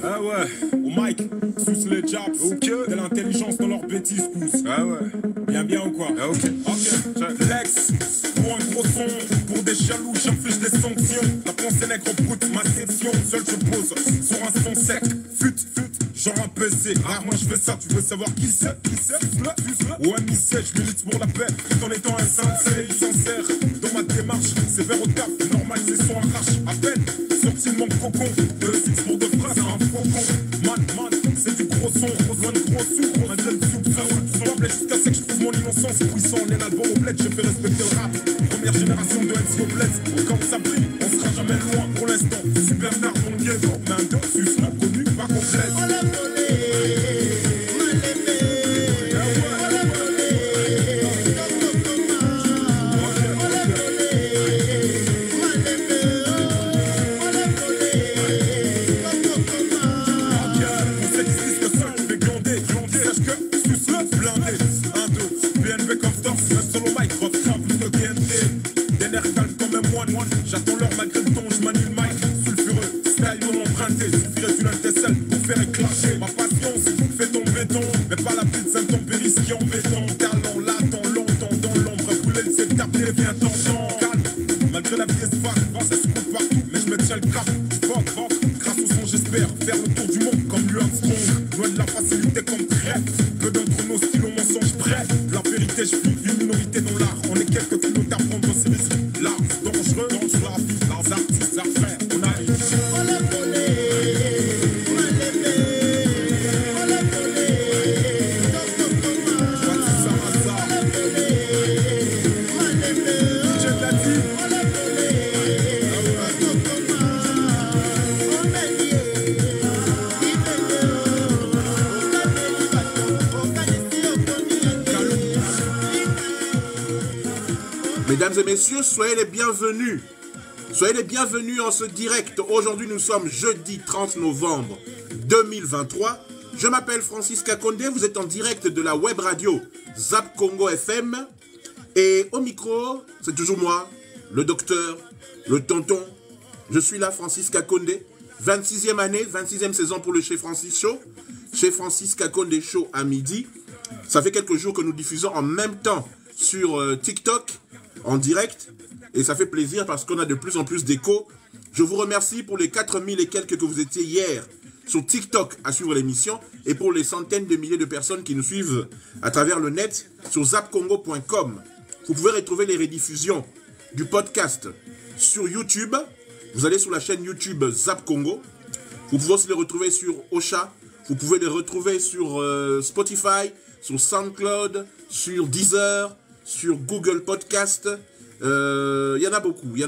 Ah ouais, au mic, sous les jabs, ok. De l'intelligence dans leurs bêtises pousse. Ah ouais. Bien ou quoi? Ah ok. Lex, pour un gros son, pour des jaloux, j'inflige des sanctions. La pensée nègre brute, ma session, seul je pose sur un son sec. Fut, genre un PC. Ah moi je fais ça, tu veux savoir qui c'est? Ouais, mi-sec, je milite pour la paix, tout en étant un sincère. Dans ma démarche, c'est vers au taf, normal, c'est son arrache. À peine sorti de mon cocon, de 6 pour de phrases, un faucon. Man, c'est du gros son, loin de gros sous, un jeune soupçon. Jusqu'à ce que je trouve mon innocence puissant, on est l'album au bled, je fais respecter le rap. Première génération de MC au bled, quand ça brille, on sera jamais loin pour l'instant. Super star dans le ghetto, main de sus, non connu, pas complète. J'attends l'heure malgré le temps, je manie le mic sulfureux, style non emprunté, suffirait d'une altesselle pour faire éclater ma patience, fait tomber ton, mais pas la petite intempérie qui est embêtant. Talent l'attend longtemps dans l'ombre, brûler le secteur, viens t'entends. Calme, malgré la pièce vague, ça se coupe partout, mais je me tiens le cap. Fuck, grâce au son j'espère faire le tour du monde comme Louis Armstrong. Loin de la facilité comme crêpe, peu d'entre nos stylos mensonges prêts. La vérité, je vis une minorité dans l'art, on est quelques kilos à prendre ces risques. L'art, dangereux, la vie, les artistes, après, on arrive. Mesdames et messieurs, soyez les bienvenus. Soyez les bienvenus en ce direct. Aujourd'hui, nous sommes jeudi 30 novembre 2023. Je m'appelle Francis Kakonde. Vous êtes en direct de la web radio Zap Congo FM. Et au micro, c'est toujours moi, le docteur, le tonton. Je suis là, Francis Kakonde. 26e année, 26e saison pour le Chez Francis Show. Chez Francis Kakonde Show à midi. Ça fait quelques jours que nous diffusons en même temps sur TikTok, en direct, et ça fait plaisir parce qu'on a de plus en plus d'échos. Je vous remercie pour les 4000 et quelques que vous étiez hier sur TikTok à suivre l'émission et pour les centaines de milliers de personnes qui nous suivent à travers le net sur zapcongo.com. Vous pouvez retrouver les rediffusions du podcast sur YouTube. Vous allez sur la chaîne YouTube Zap Congo. Vous pouvez aussi les retrouver sur Ocha. Vous pouvez les retrouver sur Spotify, sur SoundCloud, sur Deezer, sur Google Podcast. Il y en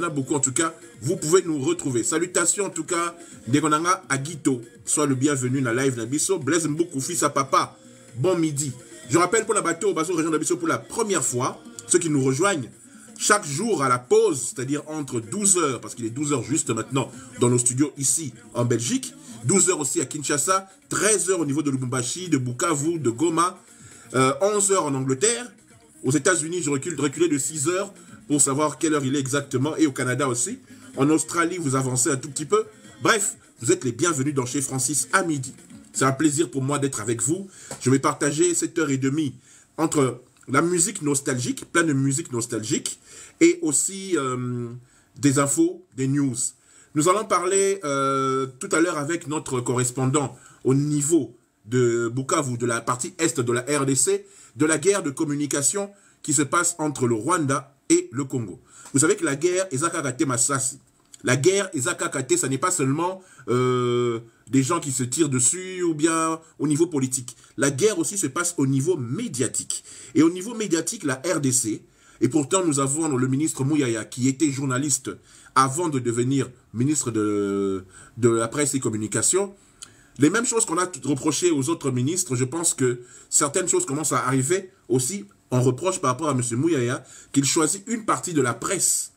a beaucoup en tout cas. Vous pouvez nous retrouver. Salutations en tout cas, Degonanga Aguito. Sois le bienvenu dans la live Nabiso. Blaise Mboukou, fils à papa. Bon midi. Je rappelle pour la bateau au Basso Région Nabiso pour la première fois, ceux qui nous rejoignent, chaque jour à la pause, c'est-à-dire entre 12h, parce qu'il est 12h juste maintenant dans nos studios ici en Belgique, 12h aussi à Kinshasa, 13h au niveau de Lubumbashi, de Bukavu, de Goma, 11h en Angleterre. Aux États-Unis, je reculais de 6 heures pour savoir quelle heure il est exactement. Et au Canada aussi. En Australie, vous avancez un tout petit peu. Bref, vous êtes les bienvenus dans Chez Francis à midi. C'est un plaisir pour moi d'être avec vous. Je vais partager 7h30 entre la musique nostalgique, plein de musique nostalgique, et aussi des infos, des news. Nous allons parler tout à l'heure avec notre correspondant au niveau de Bukavu, de la partie est de la RDC, de la guerre de communication qui se passe entre le Rwanda et le Congo. Vous savez que la guerre, Ezakakate Masasi, la guerre, Ezakakate, ça n'est pas seulement des gens qui se tirent dessus ou bien au niveau politique. La guerre aussi se passe au niveau médiatique. Et au niveau médiatique, la RDC, et pourtant nous avons le ministre Mouyaya qui était journaliste avant de devenir ministre de la presse et communication. Les mêmes choses qu'on a reprochées aux autres ministres, je pense que certaines choses commencent à arriver aussi. On reproche par rapport à M. Mouyaya qu'il choisit une partie de la presse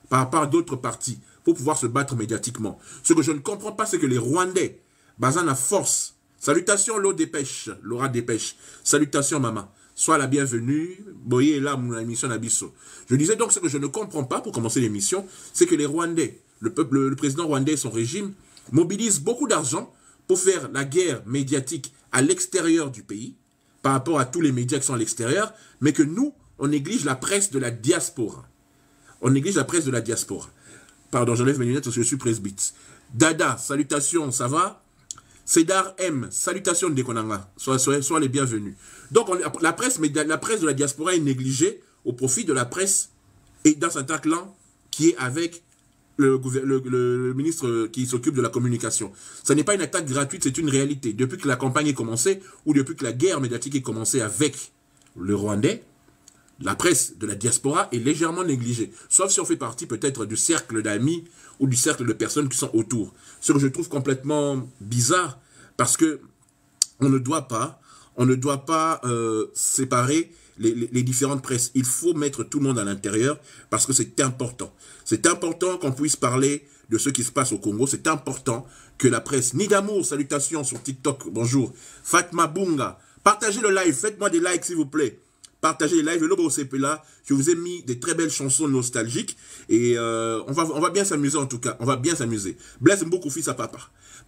par rapport à d'autres parties pour pouvoir se battre médiatiquement. Ce que je ne comprends pas, c'est que les Rwandais, basant la force, salutations Laura Dépêche, salutations maman, sois la bienvenue, Boye est là, mon émission Nabiso. Je disais donc ce que je ne comprends pas pour commencer l'émission, c'est que les Rwandais, le président rwandais et son régime mobilisent beaucoup d'argent pour faire la guerre médiatique à l'extérieur du pays, par rapport à tous les médias qui sont à l'extérieur, mais que nous, on néglige la presse de la diaspora. On néglige la presse de la diaspora. Pardon, j'enlève mes lunettes parce que je suis presbyte. Dada, salutations, ça va? Cédar M, salutations de Dekonanga. Sois les bienvenus. Donc, la presse de la diaspora est négligée au profit de la presse et dans un clan qui est avec le ministre qui s'occupe de la communication. Ce n'est pas une attaque gratuite, c'est une réalité. Depuis que la campagne est commencée, ou depuis que la guerre médiatique est commencée avec le Rwandais, la presse de la diaspora est légèrement négligée. Sauf si on fait partie peut-être du cercle d'amis ou du cercle de personnes qui sont autour. Ce que je trouve complètement bizarre, parce que on ne doit pas séparer les différentes presses. Il faut mettre tout le monde à l'intérieur parce que c'est important. C'est important qu'on puisse parler de ce qui se passe au Congo. C'est important que la presse... Nidamour, salutations sur TikTok, bonjour. Fatma Bunga, partagez le live, faites-moi des likes s'il vous plaît. Partagez les lives, le logo CP là, je vous ai mis des très belles chansons nostalgiques et on va bien s'amuser en tout cas, on va bien s'amuser. Blaise Mboukou, fils à papa.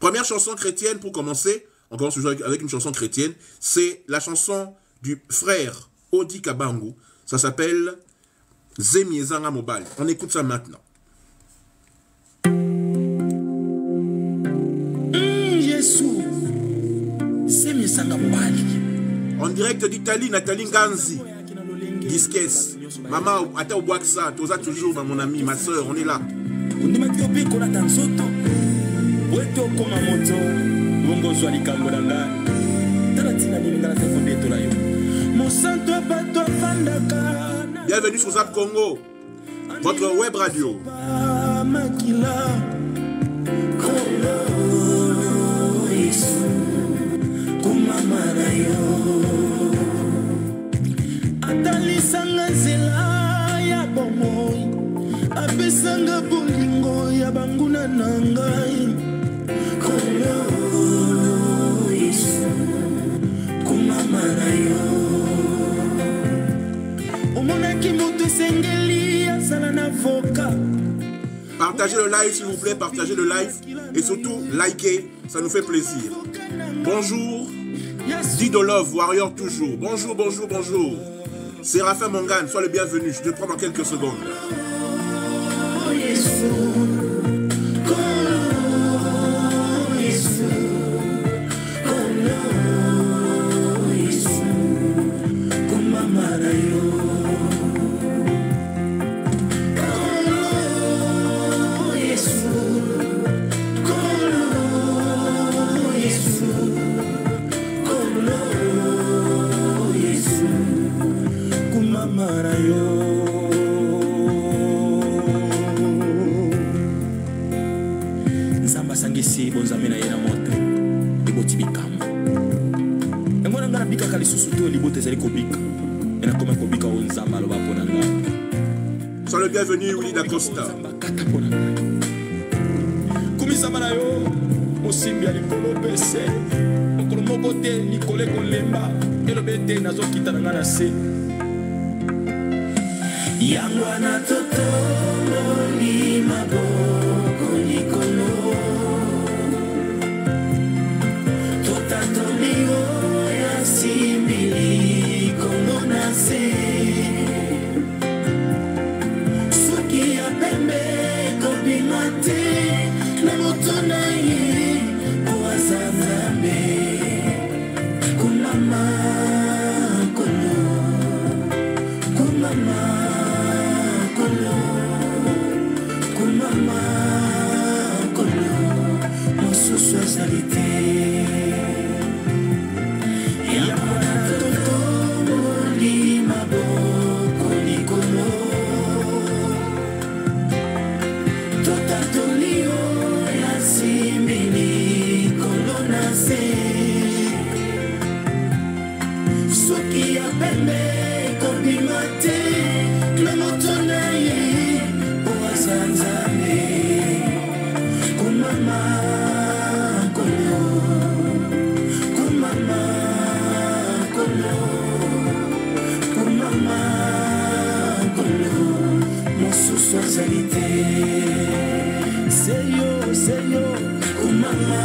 Première chanson chrétienne pour commencer, on commence toujours avec une chanson chrétienne, c'est la chanson du frère Odi Kabangu, ça s'appelle Zemiezanga Mobile. On écoute ça maintenant. Jésus, Zemiezanga Mobile. En direct d'Italie, Nathalie Nganzi, Disques. Maman, attends au bois que ça, toi toujours, mon ami, ma soeur, on est là. Bienvenue sur Zap Congo, votre web radio. Atalisanga zela ya bomoi apesanga bolingo ya banguna na ngai kolo Yesu kumama na yo omonaki moto sengeli asala na voka. Partagez le live s'il vous plaît, partagez le live et surtout likez, ça nous fait plaisir. Bonjour Dido Love, Warrior toujours. Bonjour, bonjour, bonjour. Séraphin Mongane, sois le bienvenu. Je te prends dans quelques secondes. Sois le bienvenu, Willy Dacosta. Yangwana toto lima boko nikolo totato ligo ya simili kono nase suki ya pembe kobimate na moto na ye oazaname kumama kono kumama Seyo, kumama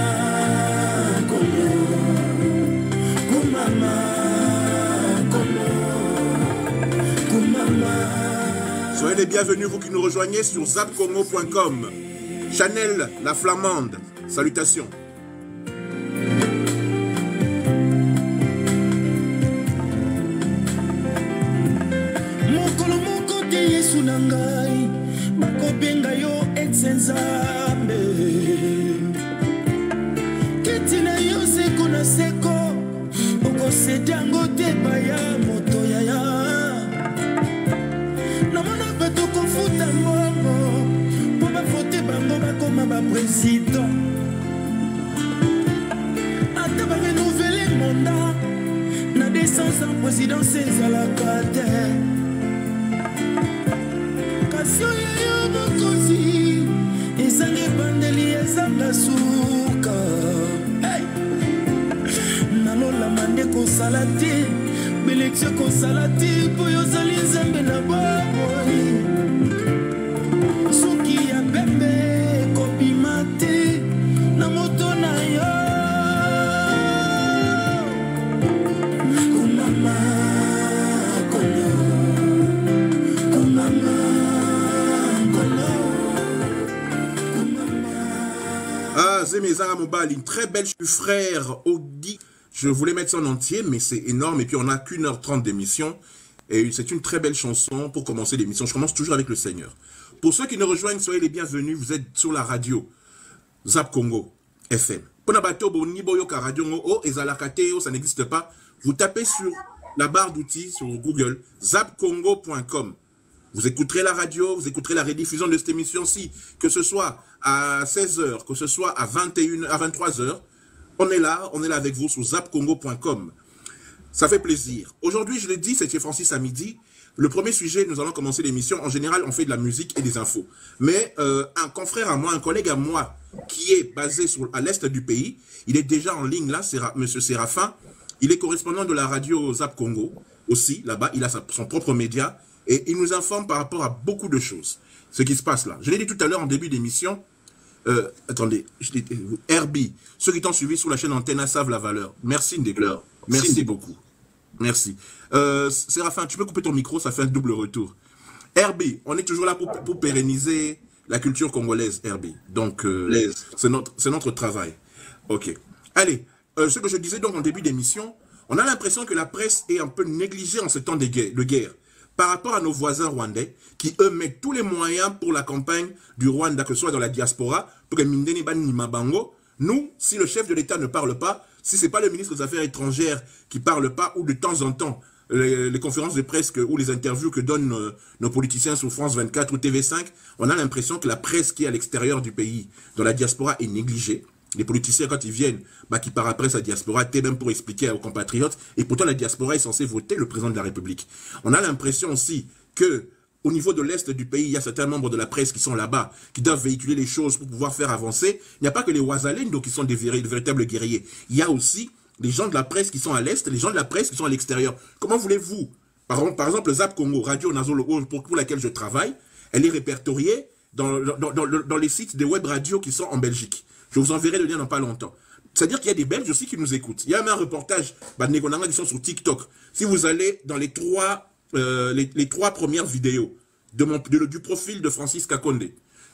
Soyez les bienvenus, vous qui nous rejoignez sur zapcongo.com. Chanel, la flamande, salutations. Mokolo moko te Yesu na ngai, bakobenga yo ex-nzambe. Kiti na yo seko na seko, okosede yango te baya moto yaya. Namona bato kofuta mbongo, po bafote bango bakoma ba-président. Ata barenouvele mandat, na décence en présidence ezalaka te. Kasi oyo yo bokonzi, ezanga ebandeli ezanga suka. Nalolama nde kosala te, belekio kosala te, po yozali nzambe na baboi. Soki ya pembe kobima te, na moto na yo. Kumama, kono, kumama, kono, kumama. Ah, Zemezara Mobali, une très belle frère Audi. Je voulais mettre ça en entier, mais c'est énorme. Et puis, on n'a qu'1h30 d'émission. Et c'est une très belle chanson pour commencer l'émission. Je commence toujours avec le Seigneur. Pour ceux qui nous rejoignent, soyez les bienvenus. Vous êtes sur la radio Zap Congo FM. Ça n'existe pas. Vous tapez sur la barre d'outils sur Google, zapcongo.com. Vous écouterez la radio, vous écouterez la rediffusion de cette émission-ci, que ce soit à 16h, que ce soit à 21h, à 23h. On est là avec vous sur zapcongo.com. Ça fait plaisir. Aujourd'hui, je l'ai dit, c'est chez Francis à midi. Le premier sujet, nous allons commencer l'émission. En général, on fait de la musique et des infos. Mais un confrère à moi, un collègue à moi, qui est basé à l'est du pays, il est déjà en ligne là, c'est Monsieur Séraphin. Il est correspondant de la radio Zap Congo aussi, là-bas. Il a son propre média et il nous informe par rapport à beaucoup de choses. Ce qui se passe là. Je l'ai dit tout à l'heure en début d'émission. Attendez, Herbie, ceux qui t'ont suivi sur la chaîne Antena savent la valeur. Merci Ndécleur, merci beaucoup. Merci. Séraphin, tu peux couper ton micro, ça fait un double retour. Herbie, on est toujours là pour pérenniser la culture congolaise, Herbie. Donc, c'est notre travail. Ok. Allez, ce que je disais donc en début d'émission, on a l'impression que la presse est un peu négligée en ce temps de guerre. Par rapport à nos voisins rwandais, qui eux mettent tous les moyens pour la campagne du Rwanda, que ce soit dans la diaspora, pour que Mindeni Bani Mabango, nous, si le chef de l'État ne parle pas, si ce n'est pas le ministre des Affaires étrangères qui ne parle pas, ou de temps en temps, les conférences de presse ou les interviews que donnent nos politiciens sur France 24 ou TV5, on a l'impression que la presse qui est à l'extérieur du pays, dans la diaspora, est négligée. Les politiciens, quand ils viennent, qui partent après sa diaspora, même pour expliquer aux compatriotes, et pourtant la diaspora est censée voter le président de la République. On a l'impression aussi que, au niveau de l'Est du pays, il y a certains membres de la presse qui sont là-bas, qui doivent véhiculer les choses pour pouvoir faire avancer. Il n'y a pas que les Ouazalendo qui sont de véritables guerriers. Il y a aussi les gens de la presse qui sont à l'Est, les gens de la presse qui sont à l'extérieur. Comment voulez-vous, par exemple, Zap Congo, Radio Nazolo, pour laquelle je travaille, elle est répertoriée dans les sites des web radios qui sont en Belgique. Je vous enverrai le lien dans pas longtemps. C'est-à-dire qu'il y a des Belges aussi qui nous écoutent. Il y a même un reportage qui sont sur TikTok. Si vous allez dans les trois premières vidéos du profil de Francis Kakonde,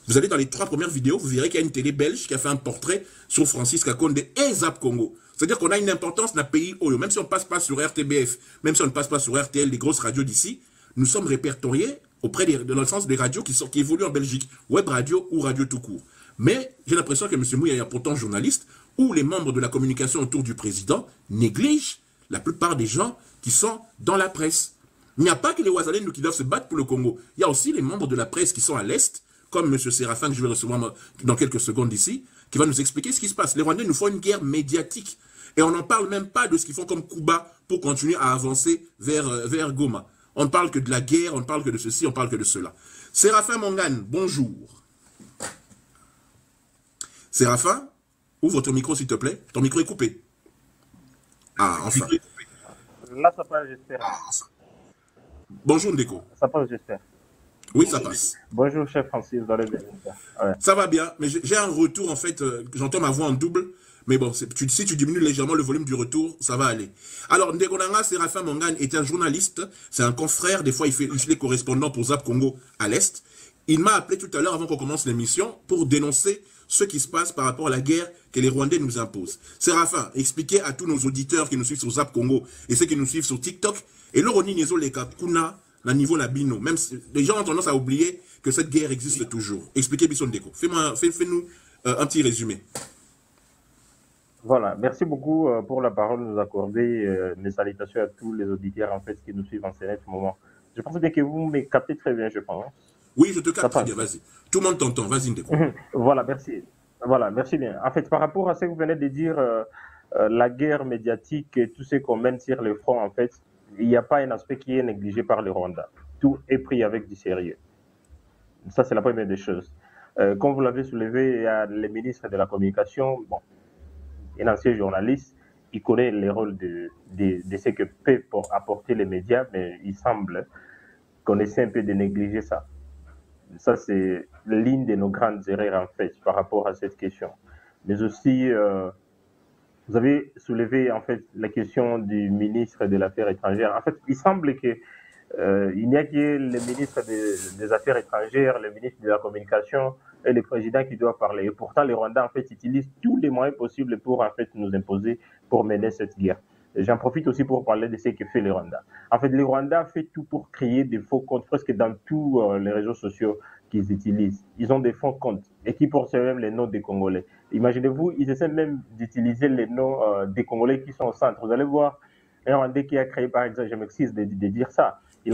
vous allez dans les 3 premières vidéos, vous verrez qu'il y a une télé belge qui a fait un portrait sur Francis Kakonde et Zap Congo. C'est-à-dire qu'on a une importance dans le pays, même si on ne passe pas sur RTBF, même si on ne passe pas sur RTL, les grosses radios d'ici, nous sommes répertoriés dans le sens des radios qui évoluent en Belgique, web radio ou radio tout court. Mais j'ai l'impression que M. Mouya, pourtant journaliste, ou les membres de la communication autour du président, négligent la plupart des gens qui sont dans la presse. Il n'y a pas que les Ouazalendo qui doivent se battre pour le Congo. Il y a aussi les membres de la presse qui sont à l'Est, comme M. Séraphin, que je vais recevoir dans quelques secondes ici, qui va nous expliquer ce qui se passe. Les Rwandais nous font une guerre médiatique. Et on n'en parle même pas de ce qu'ils font comme Cuba pour continuer à avancer vers Goma. On ne parle que de la guerre, on ne parle que de ceci, on ne parle que de cela. Séraphin Mongane, bonjour. Séraphin, ouvre votre micro s'il te plaît. Ton micro est coupé. Ah, enfin. Là, ça passe, j'espère. Bonjour Ndeko. Ça passe, j'espère. Oui, ça passe. Bonjour, chef Francis. Ouais. Ça va bien, mais j'ai un retour, en fait, j'entends ma voix en double, Mais bon, si tu diminues légèrement le volume du retour, ça va aller. Alors, Ndegonanga Séraphin Mangane est un journaliste, c'est un confrère, des fois il fait les correspondants pour Zap Congo à l'Est. Il m'a appelé tout à l'heure avant qu'on commence l'émission pour dénoncer ce qui se passe par rapport à la guerre que les Rwandais nous imposent. Séraphin, expliquez à tous nos auditeurs qui nous suivent sur Zap Congo et ceux qui nous suivent sur TikTok, et l'Oroni Nezo Leka Kuna, la niveau la bino. Même si, les gens ont tendance à oublier que cette guerre existe toujours. Expliquez Bisson Deko. Fais-nous un petit résumé. Voilà, merci beaucoup pour la parole nous accorder. Mes salutations à tous les auditeurs en fait qui nous suivent en ce moment. Je pense bien que vous me captez très bien, je pense. Oui, je te capte très bien, vas-y. Tout le monde t'entend, vas-y Ndeko. Voilà, merci. Voilà, merci bien. En fait, par rapport à ce que vous venez de dire, la guerre médiatique et tout ce qu'on mène sur le front, en fait, il n'y a pas un aspect qui est négligé par le Rwanda. Tout est pris avec du sérieux. Ça, c'est la première des choses. Comme vous l'avez soulevé, il y a le ministre de la Communication, bon, un ancien journaliste, il connaît le rôle de ce que peuvent apporter les médias, mais il semble qu'on essaie un peu de négliger ça. Ça, c'est l'une de nos grandes erreurs, en fait, par rapport à cette question. Mais aussi, vous avez soulevé, en fait, la question du ministre de l'Affaires étrangères. En fait, il semble que il n'y a que le ministre des Affaires étrangères, le ministre de la Communication et le président qui doivent parler. Et pourtant, les Rwandais, en fait, utilisent tous les moyens possibles pour, en fait, nous imposer, pour mener cette guerre. J'en profite aussi pour parler de ce que fait le Rwanda. En fait, le Rwanda fait tout pour créer des faux comptes, presque dans tous les réseaux sociaux qu'ils utilisent. Ils ont des faux comptes et qui portent même les noms des Congolais. Imaginez-vous, ils essaient même d'utiliser les noms des Congolais qui sont au centre. Vous allez voir un Rwandais qui a créé, par exemple, je m'excuse de dire ça, il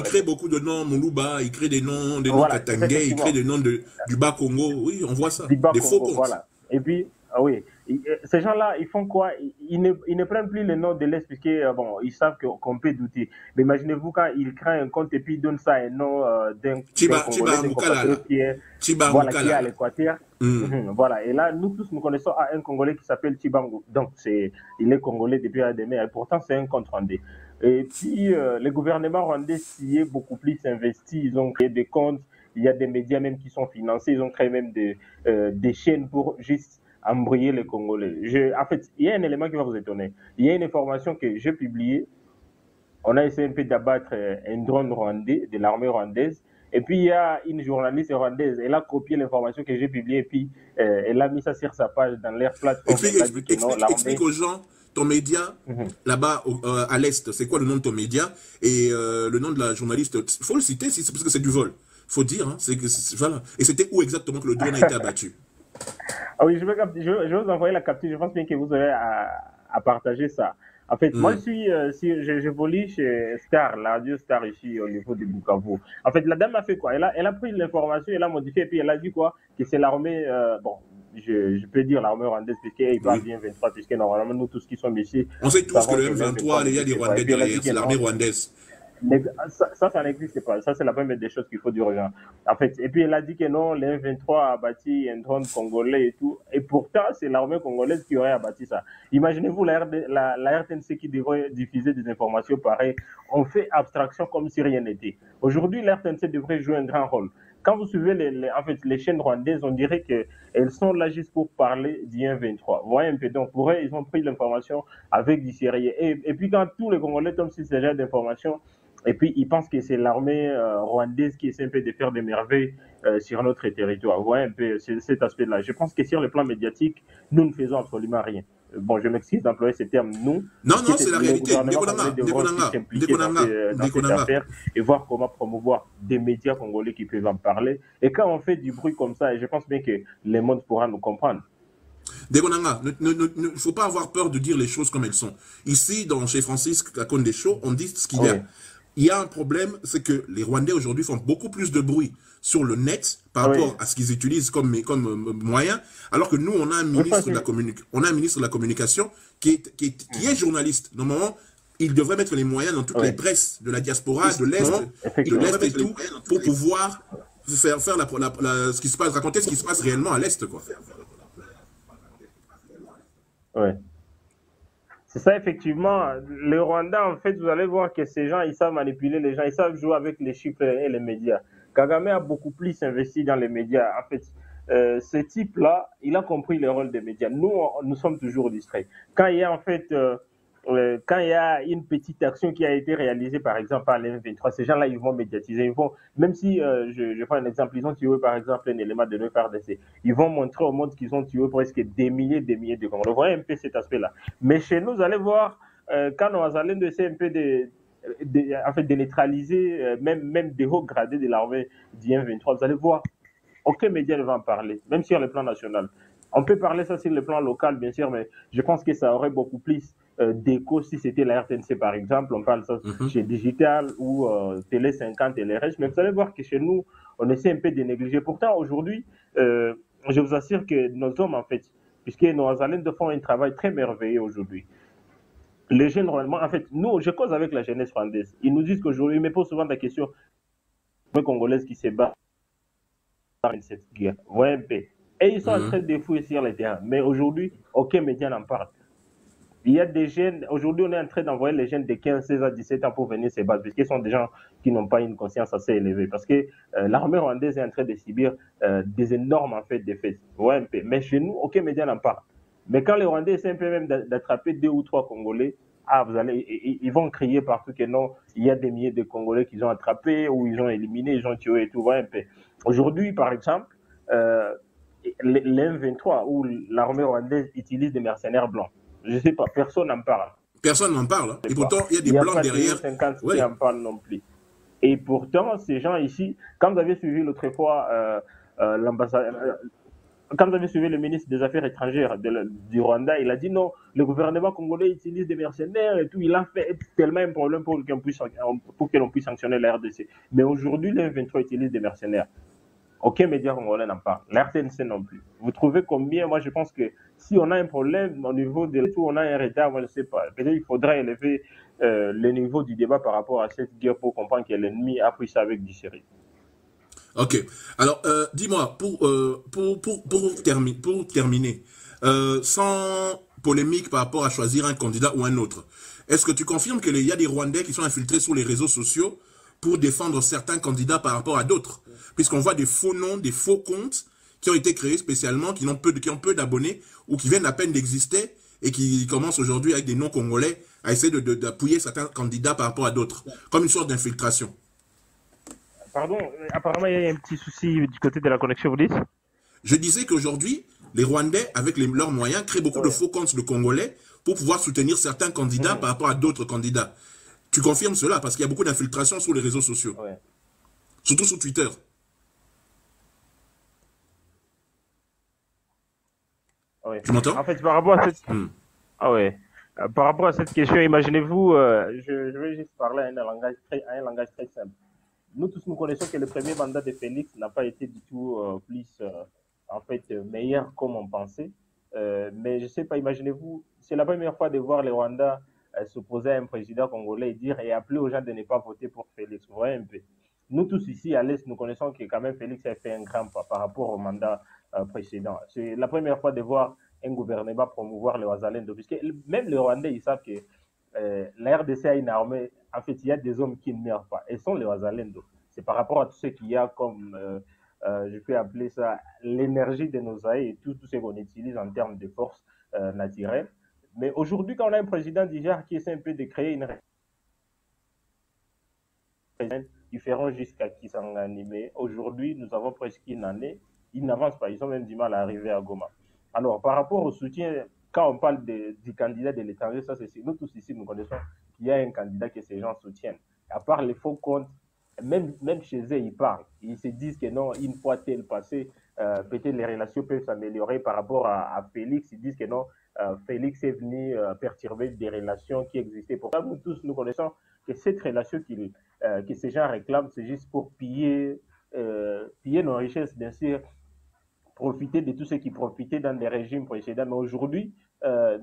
crée beaucoup de noms, Moulouba, il crée des noms voilà, Katangé, il crée des noms du Bas-Congo. Oui, on voit ça. Des faux comptes. Voilà. Et puis, oui, ces gens-là, ils font quoi? Ils ne prennent plus le nom de l'Est, puisque, bon, ils savent qu'on peut douter. Mais imaginez-vous quand ils créent un compte et puis ils donnent ça un nom d'un Congolais qui est à l'Équateur. Voilà. Et là, nous tous, nous connaissons un Congolais qui s'appelle Chibangu. Donc, il est Congolais depuis la demi-heure. Et pourtant, c'est un compte rwandais. Et puis, le gouvernement rwandais s'y est beaucoup plus investi. Ils ont créé des comptes. Il y a des médias même qui sont financés. Ils ont créé même des chaînes pour juste embrouiller les Congolais. En fait, il y a un élément qui va vous étonner. Il y a une information que j'ai publiée. On a essayé un peu d'abattre un drone rwandais, de l'armée rwandaise. Et puis, il y a une journaliste rwandaise. Elle a copié l'information que j'ai publiée. Et puis, elle a mis ça sur sa page dans leur plateforme. Explique aux gens ton média, là-bas à l'Est. C'est quoi le nom de ton média? Et le nom de la journaliste, il faut le citer parce que c'est du vol. Il faut dire. Hein, voilà. Et c'était où exactement que le drone a été abattu? Ah oui, je vais vous envoyer la capture. Je pense bien que vous aurez à partager ça. En fait, moi, j'évolue chez Star, la radio Star ici au niveau de Bukavu. En fait, la dame a fait quoi? Elle a pris l'information, elle a modifié, et puis elle a dit quoi? Que c'est l'armée, bon, je peux dire l'armée rwandaise, puisqu'il parle bien 23, puisque normalement, nous tous qui sommes ici. On sait tous que le M23, il y a des Rwandais derrière, c'est l'armée rwandaise. Ça n'existe pas. Ça, c'est la première des choses qu'il faut dire aux gens. En fait, et puis elle a dit que non, le M23 a abattu un drone congolais et tout. Et pourtant, c'est l'armée congolaise qui aurait abattu ça. Imaginez-vous la RTNC qui devrait diffuser des informations pareilles. On fait abstraction comme si rien n'était. Aujourd'hui, la RTNC devrait jouer un grand rôle. Quand vous suivez les chaînes rwandaises, on dirait qu'elles sont là juste pour parler du M23. Vous voyez un peu. Donc, pour eux, ils ont pris l'information avec du sérieux. Et puis, quand tous les Congolais tombent sur ce genre d'informations, et puis, ils pensent que c'est l'armée rwandaise qui essaie un peu de faire des merveilles sur notre territoire. Vous voyez un peu cet aspect-là. Je pense que sur le plan médiatique, nous ne faisons absolument rien. Bon, je m'excuse d'employer ce terme, nous. Non, c'est la réalité. Et voir comment promouvoir des médias congolais qui peuvent en parler. Et quand on fait du bruit comme ça, je pense bien que le monde pourra nous comprendre. Degonanga, il ne faut pas avoir peur de dire les choses comme elles sont. Ici, chez Francis Kakonde Show, on dit ce qu'il y a. Il y a un problème, c'est que les Rwandais aujourd'hui font beaucoup plus de bruit sur le net par rapport à ce qu'ils utilisent comme moyen, alors que nous, on a un ministre de la communication qui est journaliste. Normalement, il devrait mettre les moyens dans toutes les presses de la diaspora, de l'Est et tout, pour pouvoir faire ce qui se passe, raconter ce qui se passe réellement à l'Est, quoi. Ouais. C'est ça, effectivement. Le Rwanda, en fait, vous allez voir que ces gens, ils savent manipuler les gens, ils savent jouer avec les chiffres et les médias. Kagame a beaucoup plus investi dans les médias. En fait, ce type-là, il a compris le rôle des médias. Nous, nous sommes toujours distraits. Quand il y a en fait, quand il y a une petite action qui a été réalisée, par exemple, par l'M23, ces gens-là, ils vont médiatiser. Ils vont, même si, je prends un exemple, ils ont tué, par exemple, un élément de l'FRDC. Ils vont montrer au monde qu'ils ont tué presque des milliers de Congolais. Vous voyez un peu cet aspect-là. Mais chez nous, vous allez voir, quand on allait essayer un peu en fait, de neutraliser, même des hauts gradés de l'armée du M23, vous allez voir, aucun média ne va en parler, même sur le plan national. On peut parler ça sur le plan local, bien sûr, mais je pense que ça aurait beaucoup plus d'écho si c'était la RTNC, par exemple. On parle ça chez Digital ou Télé 50 et les restes. Mais vous allez voir que chez nous, on essaie un peu de négliger. Pourtant, aujourd'hui, je vous assure que nos hommes, en fait, puisque nos Azalènes font un travail très merveilleux aujourd'hui. Les jeunes, normalement, en fait, nous, je cause avec la jeunesse rwandaise. Ils nous disent qu'aujourd'hui, ils me posent souvent la question, les Congolaises qui se battent dans cette guerre. Ouais, un peu. Et ils sont en train de fouiller sur le terrain. Mais aujourd'hui, aucun média n'en parle. Il y a des jeunes, aujourd'hui, on est en train d'envoyer les jeunes de 15, 16 à 17 ans pour venir se battre, parce qu'ils sont des gens qui n'ont pas une conscience assez élevée. Parce que l'armée rwandaise est en train de subir des énormes en fait, défaites. Ouais, un peu. Mais chez nous, aucun média n'en parle. Mais quand les Rwandais essaient un peu même d'attraper 2 ou 3 Congolais, ah, ils vont crier partout que non, il y a des milliers de Congolais qu'ils ont attrapés, ou ils ont éliminé, ils ont tué et tout. Ouais, un peu. Aujourd'hui, par exemple, l'M23 ou l'armée rwandaise utilise des mercenaires blancs. Je ne sais pas, personne n'en parle. Personne n'en parle. Et pourtant, il y a des blancs derrière. Il n'y a pas de 50 qui en parlent non plus. Et pourtant, ces gens ici, quand vous avez suivi l'autre fois l'ambassade, quand vous avez suivi le ministre des Affaires étrangères du Rwanda, il a dit non, le gouvernement congolais utilise des mercenaires et tout. Il a fait tellement un problème pour que l'on puisse sanctionner la RDC. Mais aujourd'hui, les M23 utilisent des mercenaires. Aucun média congolais n'en parle. La RTNC non plus. Vous trouvez combien? Moi, je pense que si on a un problème au niveau de tout, on a un retard, moi, je ne sais pas. Peut-être qu'il faudrait élever le niveau du débat par rapport à cette guerre pour comprendre que l'ennemi a pris ça avec du sérieux. Ok. Alors, dis-moi, pour terminer, sans polémique par rapport à choisir un candidat ou un autre, est-ce que tu confirmes qu'il y a des Rwandais qui sont infiltrés sur les réseaux sociaux pour défendre certains candidats par rapport à d'autres? Puisqu'on voit des faux noms, des faux comptes qui ont été créés spécialement, qui ont peu d'abonnés ou qui viennent à peine d'exister et qui commencent aujourd'hui avec des noms congolais à essayer d'appuyer certains candidats par rapport à d'autres, comme une sorte d'infiltration. Pardon, apparemment il y a un petit souci du côté de la connexion, vous dites? Je disais qu'aujourd'hui, les Rwandais, avec leurs moyens, créent beaucoup de faux comptes de Congolais pour pouvoir soutenir certains candidats par rapport à d'autres candidats. Tu confirmes cela parce qu'il y a beaucoup d'infiltration sur les réseaux sociaux, surtout sur Twitter. Tu m'entends? En fait, par rapport à cette... par rapport à cette question, imaginez-vous, je vais juste parler à un langage très simple. Nous tous, nous connaissons que le premier mandat de Félix n'a pas été du tout plus, en fait, meilleur comme on pensait. Mais je ne sais pas, imaginez-vous, c'est la première fois de voir les Rwandais s'opposer à un président congolais et appeler aux gens de ne pas voter pour Félix. Vous voyez un peu. Nous tous ici à l'Est, nous connaissons que quand même Félix a fait un grand pas par rapport au mandat précédent. C'est la première fois de voir un gouvernement promouvoir les Wazalendo, puisque même les Rwandais, ils savent que la RDC a une armée. En fait, il y a des hommes qui ne meurent pas. Et sont les Wazalendo. C'est par rapport à tout ce qu'il y a comme, je peux appeler ça, l'énergie de nos aïeux et tout ce qu'on utilise en termes de force naturelle. Mais aujourd'hui, quand on a un président d'Ijar qui essaie un peu de créer une différente jusqu'à Kisangani, mais aujourd'hui, nous avons presque une année, ils n'avancent pas, ils ont même du mal à arriver à Goma. Alors, par rapport au soutien, quand on parle du candidat de l'étranger, ça c'est nous tous ici, nous connaissons qu'il y a un candidat que ces gens soutiennent. À part les faux comptes, même chez eux, ils parlent. Ils se disent que non, une fois tel passé, peut-être les relations peuvent s'améliorer par rapport à Félix. Ils disent que non, Félix est venu perturber des relations qui existaient. Pourtant, nous tous, nous connaissons que cette relation que ces gens réclament, c'est juste pour piller nos richesses, bien sûr, profiter de tout ce qui profitaient dans des régimes précédents. Mais aujourd'hui,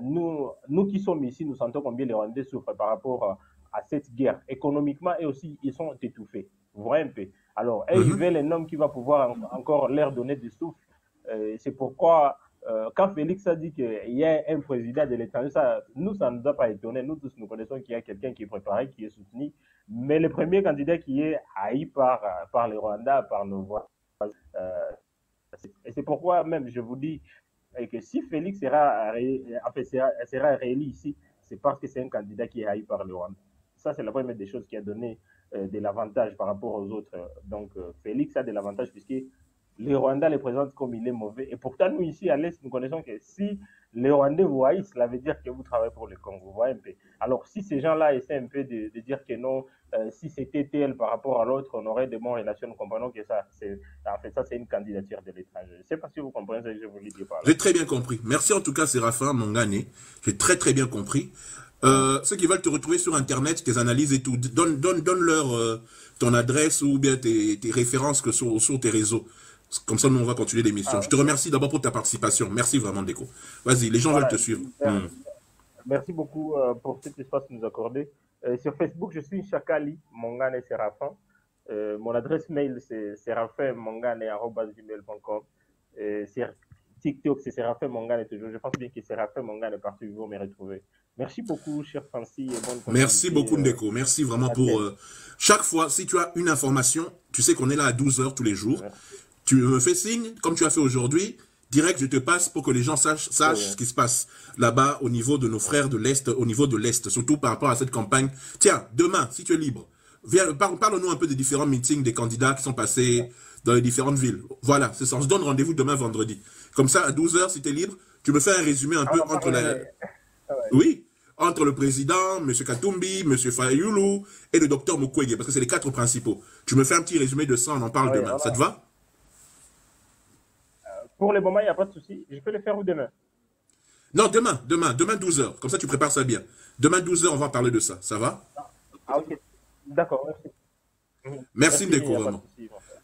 nous qui sommes ici, nous sentons combien les Rwandais souffrent par rapport à cette guerre. Économiquement, et aussi, ils sont étouffés. Vous voyez un peu. Alors, ils veulent un homme qui va pouvoir encore leur donner du souffle. C'est pourquoi, quand Félix a dit qu'il y a un président de l'étranger, ça ne nous a pas étonné. Nous tous, nous connaissons qu'il y a quelqu'un qui est préparé, qui est soutenu. Mais le premier candidat qui est haï par les Rwandais, par nos voisins, Et c'est pourquoi même je vous dis que si Félix sera réélu ici, c'est parce que c'est un candidat qui est haï par le Rwanda. Ça, c'est la première des choses qui a donné de l'avantage par rapport aux autres. Donc, Félix a de l'avantage puisque les Rwandais les présentent comme il est mauvais. Et pourtant, nous, ici, à l'Est, nous connaissons que si les Rwandais vous haïssent, cela veut dire que vous travaillez pour le Congo. Vous voyez un peu. Alors, si ces gens-là essaient un peu de dire que non, si c'était tel par rapport à l'autre, on aurait de bonnes relations, nous comprenons que ça, en fait, ça, c'est une candidature de l'étranger. Je ne sais pas si vous comprenez ce que je voulais dire par là. J'ai très bien compris. Merci en tout cas, Séraphin Mongane. J'ai très très bien compris. Ceux qui veulent te retrouver sur Internet, tes analyses et tout, donne-leur ton adresse ou bien tes références que sur tes réseaux. Comme ça, nous, on va continuer l'émission. Je te remercie d'abord pour ta participation. Merci vraiment, Ndeko. Vas-y, les gens veulent te suivre. Merci beaucoup pour cet espace que nous accordez. Sur Facebook, je suis Chakali Mongane Séraphin. Mon adresse mail, c'est seraphinmongane@gmail.com. Sur TikTok, c'est Séraphin Mongane toujours. Je pense bien que Séraphin Mongane partout où vous me retrouvez. Merci beaucoup, cher Francis. Merci beaucoup, Ndeko. Merci vraiment pour... chaque fois, si tu as une information, tu sais qu'on est là à 12 h tous les jours. Merci. Tu me fais signe, comme tu as fait aujourd'hui, direct, je te passe pour que les gens sachent ce qui se passe là-bas au niveau de nos frères de l'Est, au niveau de l'Est, surtout par rapport à cette campagne. Tiens, demain, si tu es libre, parle-nous un peu des différents meetings des candidats qui sont passés dans les différentes villes. Voilà, c'est ça. On se donne rendez-vous demain vendredi. Comme ça, à 12 h, si tu es libre, tu me fais un résumé un peu entre la... Oui, entre le président, M. Katumbi, M. Fayoulou et le docteur Mukwege, parce que c'est les 4 principaux. Tu me fais un petit résumé de ça, on en parle demain. Ça te va? Pour le moment, il n'y a pas de souci. Je peux le faire ou demain? Non, demain 12 h. Comme ça, tu prépares ça bien. Demain 12 h, on va parler de ça. Ça va? Ah, ok. D'accord, merci. Merci Ndeko, vraiment.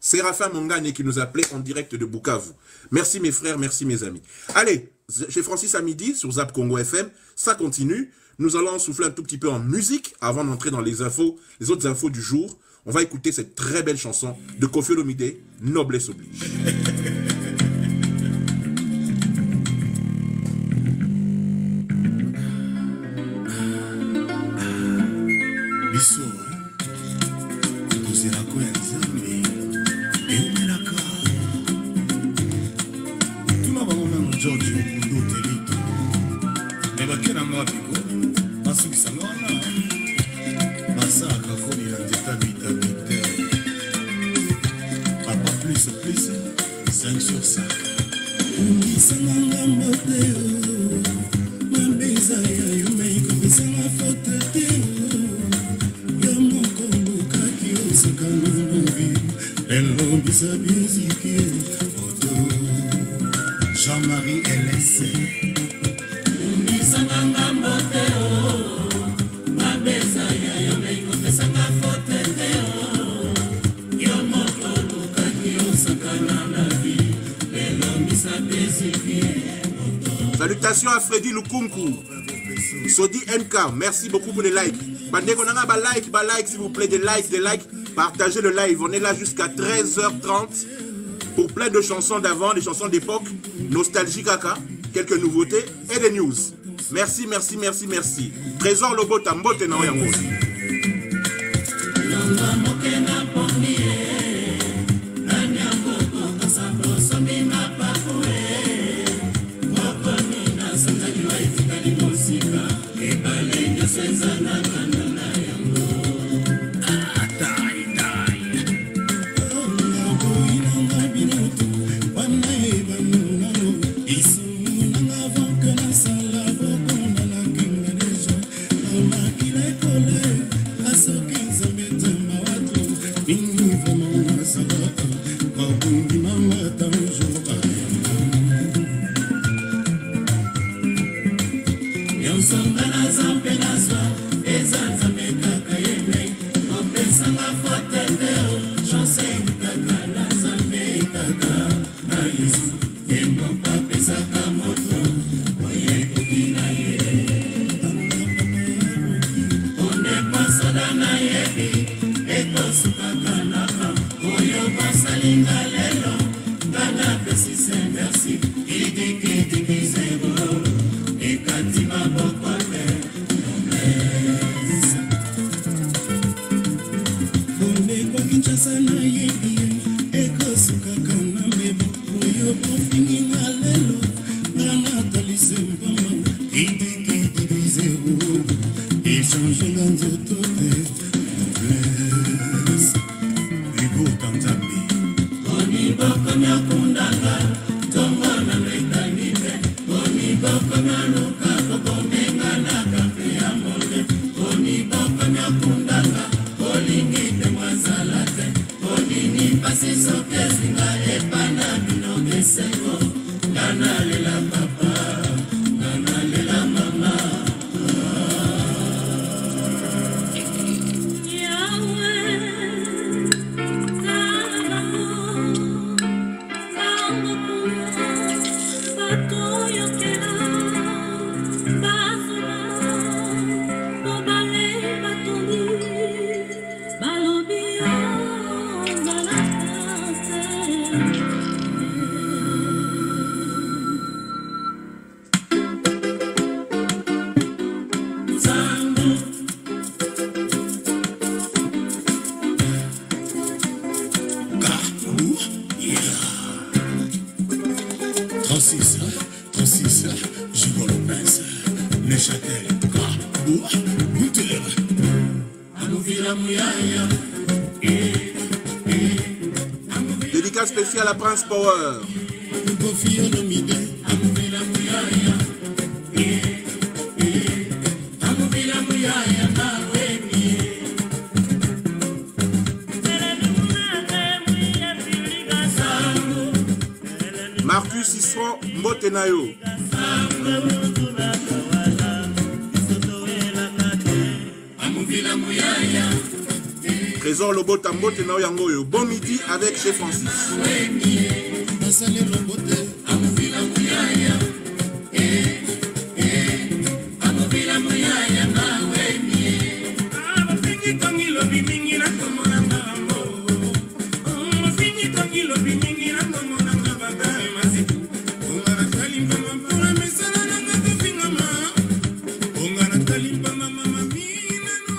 Séraphin Mongane qui nous appelait en direct de Bukavu. Merci mes frères, merci mes amis. Allez, chez Francis à midi, sur Zap Congo FM, ça continue. Nous allons souffler un tout petit peu en musique avant d'entrer dans les infos, les autres infos du jour. On va écouter cette très belle chanson de Koffi Olomide, Noblesse oblige. Jean-Marie LS Salutations à Freddy Lukunku, Sodi MK, merci beaucoup pour les likes. Bandé qu'on a ba like s'il vous plaît, des likes, partagez le live. On est là jusqu'à 13 h 30 pour plein de chansons d'avant, des chansons d'époque, nostalgie kaka, quelques nouveautés et des news. Merci. Trésor Lobo Tambote na yango. Dédicace spéciale à Prince Power. Marcus Isro Motenayo. Trésor Lobota Motenayo Yangoyo. Bon midi avec chez Francis.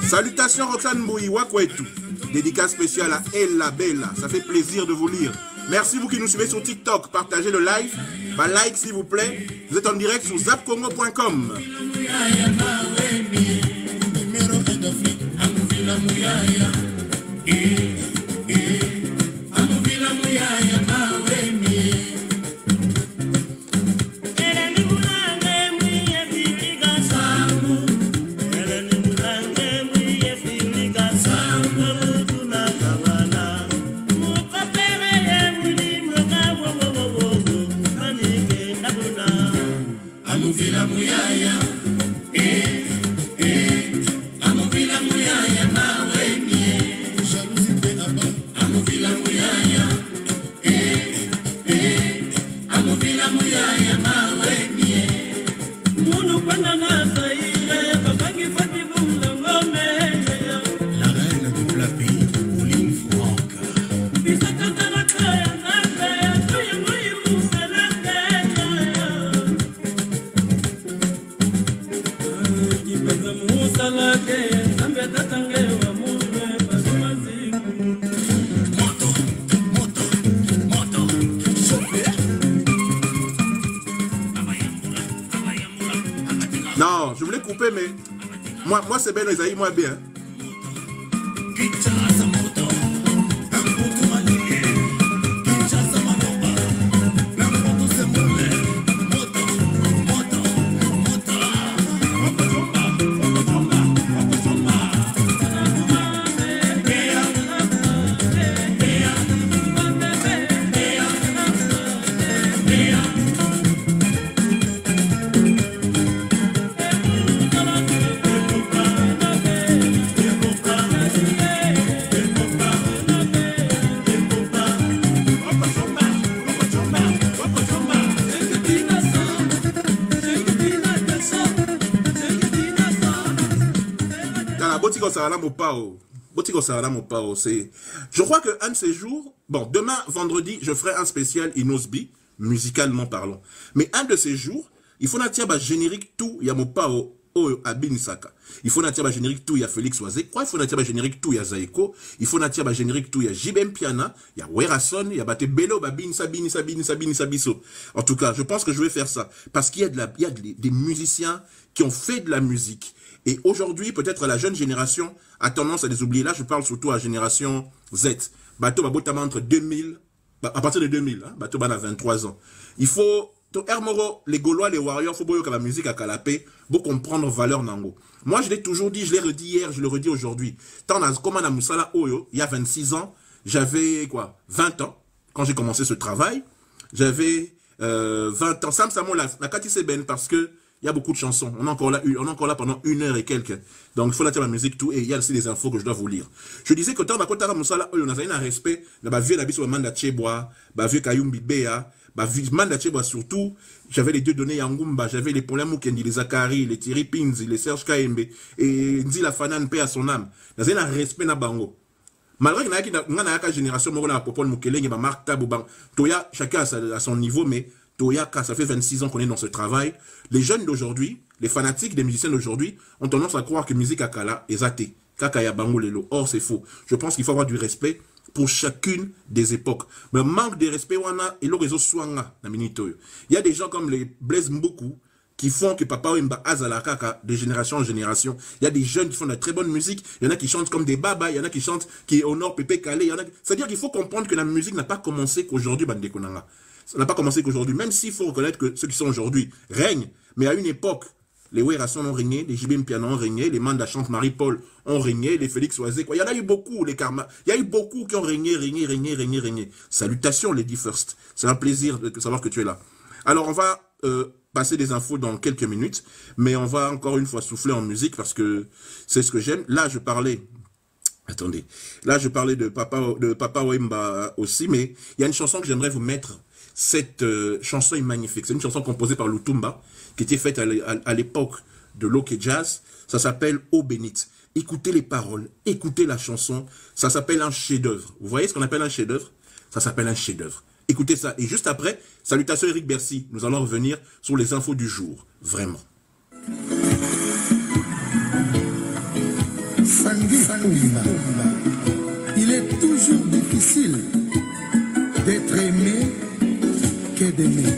Salutations Roxane Mbouy, Wakwetu. Dédicace spéciale à Ella Bella. Ça fait plaisir de vous lire. Merci vous qui nous suivez sur TikTok. Partagez le live. Like s'il vous plaît. Vous êtes en direct sur zapcongo.com. Non, je voulais couper, mais moi c'est bien, Isaïe, moi bien. Je crois que un de ces jours, bon, demain, vendredi, je ferai un spécial Inosbi, musicalement parlant. Mais un de ces jours, il faut un générique tout, il y a mon pao, Oyo Abinisaka. Il faut natia ba générique tout, il y a Félix Oazé. Quoi, il faut natia ba générique tout, il y a Zaeko. Il faut natia ba générique tout, il y a JBM Piana, il y a Werason, il y a Bate Bello, Babinisa, Bisso. En tout cas, je pense que je vais faire ça. Parce qu'il y a des musiciens qui ont fait de la musique. Et aujourd'hui, peut-être la jeune génération a tendance à les oublier. Là, je parle surtout à la génération Z. Bateau Babotama entre 2000, à partir de 2000, hein, Bateau Bana 23 ans. Il faut, Hermoro, les Gaulois, les Warriors, il faut que la musique à Kalapé, pour comprendre valeur Nango. Moi, je l'ai toujours dit, je l'ai redit hier, je le redis aujourd'hui. Tant comme à Moussala Oyo, il y a 26 ans, j'avais quoi, 20 ans, quand j'ai commencé ce travail. J'avais 20 ans. Sam Samo, la Kati Seben, parce que il y a beaucoup de chansons. On est encore là pendant 1 heure et quelques. Donc, il faut la la musique, tout. Et il y a aussi des infos que je dois vous lire. Je disais que tant que Moussala, on a un respect. La vieux Labiso Manda Cheboa, la vieux Kayumbi Bea, la vieux Manda Cheboa surtout. J'avais les deux données Yangumba, j'avais les Paulin Mukendi, les Zakari, les Thierry Pinzi, les Serge Kaembe. Et Nzi la Fanan, paix à son âme. Il y a un respect na bango. Malgré qu'il y a une génération, Marc Tabouban, Toya, chacun à son niveau, mais Toya, ça fait 26 ans qu'on est dans ce travail. Les jeunes d'aujourd'hui, les fanatiques des musiciens d'aujourd'hui, ont tendance à croire que musique Akala est athée. Kakaya Bango Lelo. Or, c'est faux. Je pense qu'il faut avoir du respect pour chacune des époques. Mais manque de respect, et le réseau Swanga, il y a des gens comme les Blaise Mboku, qui font que Papa Wemba Azala Kaka de génération en génération. Il y a des jeunes qui font de la très bonne musique, il y en a qui chantent comme des babas, il y en a qui chantent, qui honorent Pépé Calé, c'est-à-dire qu'il faut comprendre que la musique n'a pas commencé qu'aujourd'hui, Bande Konanga. Ça n'a pas commencé qu'aujourd'hui, même s'il faut reconnaître que ceux qui sont aujourd'hui règnent, mais à une époque, les Werason ont régné, les JBM Piano ont régné, les Manda Chante Marie-Paul ont régné, les Félix Oazé, quoi. Il y en a eu beaucoup, les Karma. Il y a eu beaucoup qui ont régné. Salutations, Lady First. C'est un plaisir de savoir que tu es là. Alors, on va passer des infos dans quelques minutes, mais on va encore une fois souffler en musique parce que c'est ce que j'aime. Là, je parlais... Attendez. Là, je parlais de Papa Wemba aussi, mais il y a une chanson que j'aimerais vous mettre. Cette chanson est magnifique. C'est une chanson composée par Lutumba, qui était faite à l'époque de Loke Jazz. Ça s'appelle Eau bénite. Écoutez les paroles, écoutez la chanson. Ça s'appelle un chef-d'œuvre. Vous voyez ce qu'on appelle un chef-d'œuvre? Ça s'appelle un chef-d'œuvre. Écoutez ça. Et juste après, salutations Eric Bercy. Nous allons revenir sur les infos du jour. Vraiment. Il est toujours difficile d'être aimé que d'aimer.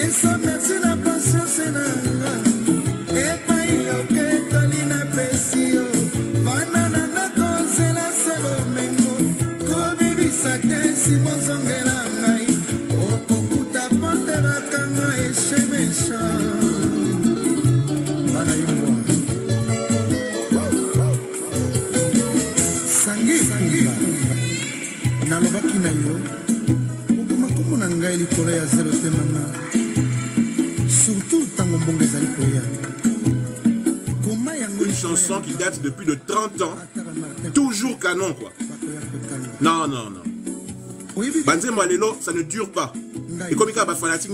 biso merci na patience nanga epai yoke toli na pesi yo vanda na ndako nzela selo mengo kobebisa te simozongela ngai okokuta pote bakanga eshemesha bana yimwa sangi nalobaki na yo okoma komona ngai likolo ya zelo te mama surtout ntango mbongo ezali koya. Une chanson qui date depuis de 30 ans, toujours canon quoi. Non, non, non. Banze Mwalelo, ça ne dure pas. Et comme il y a fanatique,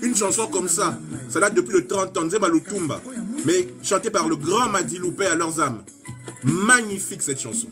une chanson comme ça, ça date depuis de 30 ans. Nze Malutumba, mais chantée par le grand Madilou, paix à leurs âmes. Magnifique cette chanson.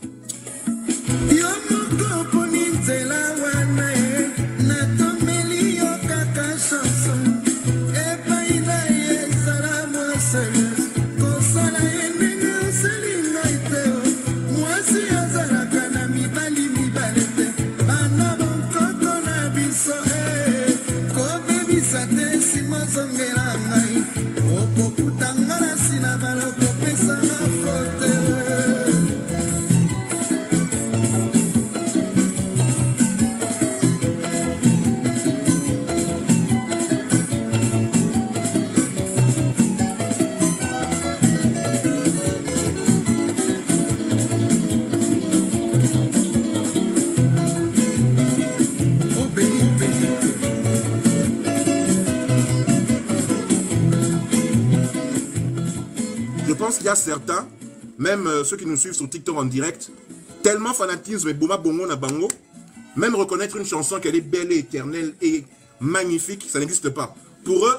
Je pense qu'il y a certains, même ceux qui nous suivent sur TikTok en direct, tellement fanatisme et bouma bongo na bango, même reconnaître une chanson qu'elle est belle et éternelle et magnifique, ça n'existe pas. Pour eux,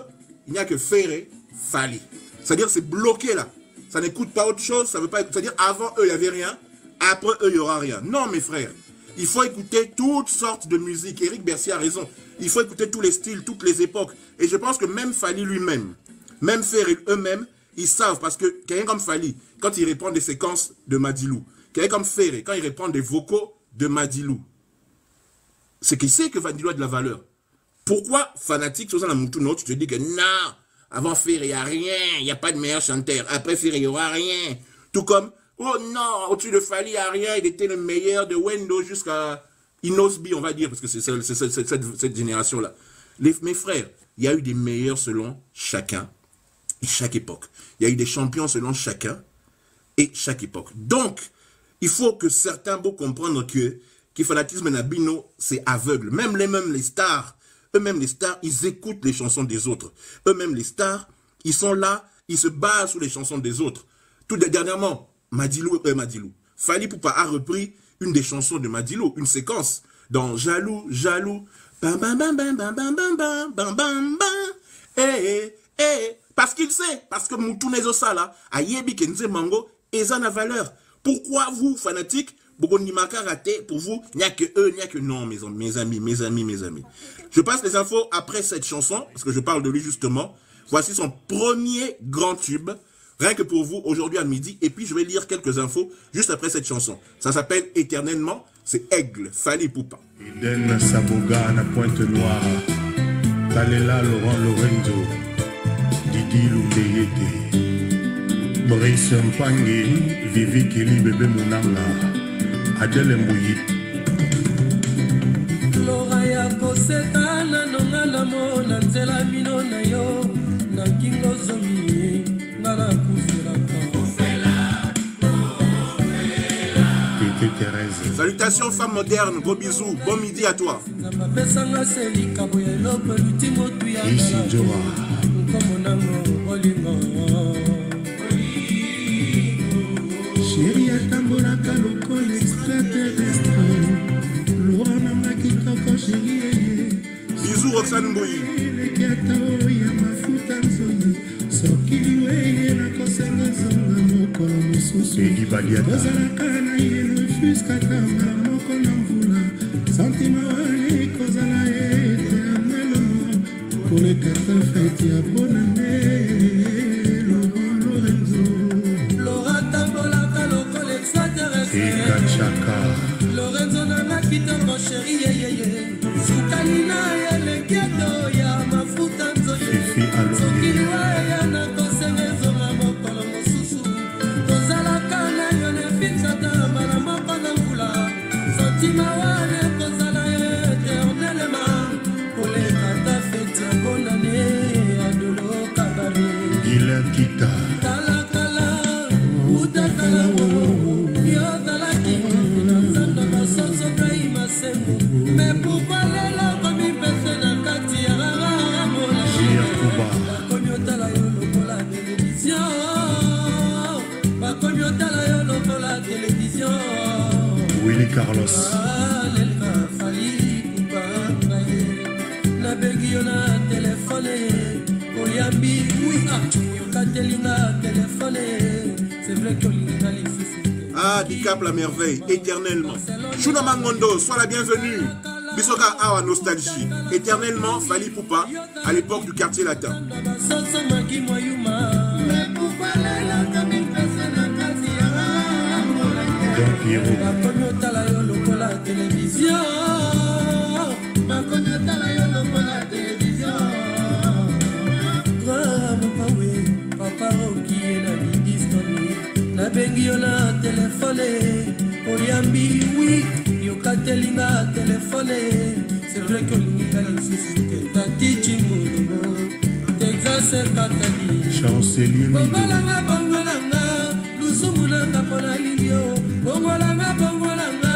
il n'y a que Ferré, Fally. C'est-à-dire c'est bloqué là. Ça n'écoute pas autre chose, ça veut pas. C'est-à-dire avant eux il n'y avait rien, après eux il n'y aura rien. Non mes frères, il faut écouter toutes sortes de musique. Eric Bercier a raison. Il faut écouter tous les styles, toutes les époques. Et je pense que même Fally lui-même, même Ferré eux-mêmes, ils savent parce que quelqu'un comme Fally, quand il répond des séquences de Madilou, quelqu'un comme Ferré, quand il répond des vocaux de Madilou, c'est qu'il sait que Madilou a de la valeur. Pourquoi fanatique, sur ça, tu te dis que non, avant Ferré, il n'y a rien, il n'y a pas de meilleur chanteur. Après Ferré, il n'y aura rien. Tout comme, oh non, au-dessus de Fally, il n'y a rien, il était le meilleur de Wendo jusqu'à Inosbi, on va dire, parce que c'est cette génération-là. Mes frères, il y a eu des meilleurs selon chacun et chaque époque. Il y a eu des champions selon chacun et chaque époque. Donc, il faut que certains vont comprendre que fanatisme Nabino, c'est aveugle. Même les stars, eux-mêmes les stars, ils écoutent les chansons des autres. Eux-mêmes les stars, ils sont là, ils se basent sur les chansons des autres. Tout dernièrement, Madilou, Fally Poupa a repris une des chansons de Madilou, une séquence dans Jaloux, Jaloux, bam bam bam bam bam bam bam bam bam bam bam, parce qu'il sait, parce que Moutoune Zosala, Ayebi Kenze Mango, et ça n'a valeur. Pourquoi vous, fanatiques, pour vous, il n'y a que eux, il n'y a que non, mes amis. Je passe les infos après cette chanson, parce que je parle de lui justement. Voici son premier grand tube, rien que pour vous, aujourd'hui à midi. Et puis je vais lire quelques infos juste après cette chanson. Ça s'appelle Éternellement, c'est Aigle, Fally Poupa. Eden Saboga na Pointe-Noire, Talela Laurent Lorenzo, Didi Loudeyete, Brice Mpangi, Vivi Kili Bébé Mounanga, Adèle Mbouyi. Lora ya koseka na nonga na mona nzela mino na yo na kingo zomi na na kusela. Salutations femmes modernes, gros bisous, bon midi à toi. Ici Joa. Chérie atambola kaloko l'extraterrestre. Loura mama kitoko chérie. Bisous Roxane Mbouyi. Edi Badiata. Eka Chaka. Lorenzo nana kitoko chérie, sukalina ya leketo ya mafuta. Willy Carlos. Ah, Dicap la merveille, éternellement. Shuna Mangondo, sois la bienvenue. Bisoka Awa Nostalgie, éternellement Fali Poupa, à l'époque du quartier latin. Don Pierrot. Nabengi yo na telefone oyambi oui yokatelinga telefone c'est vrai que olinga lisusu te tati chimolo Texas katali Chancelier Mido. bongolanga lusumulanga pona lingio bongolanga bongolanga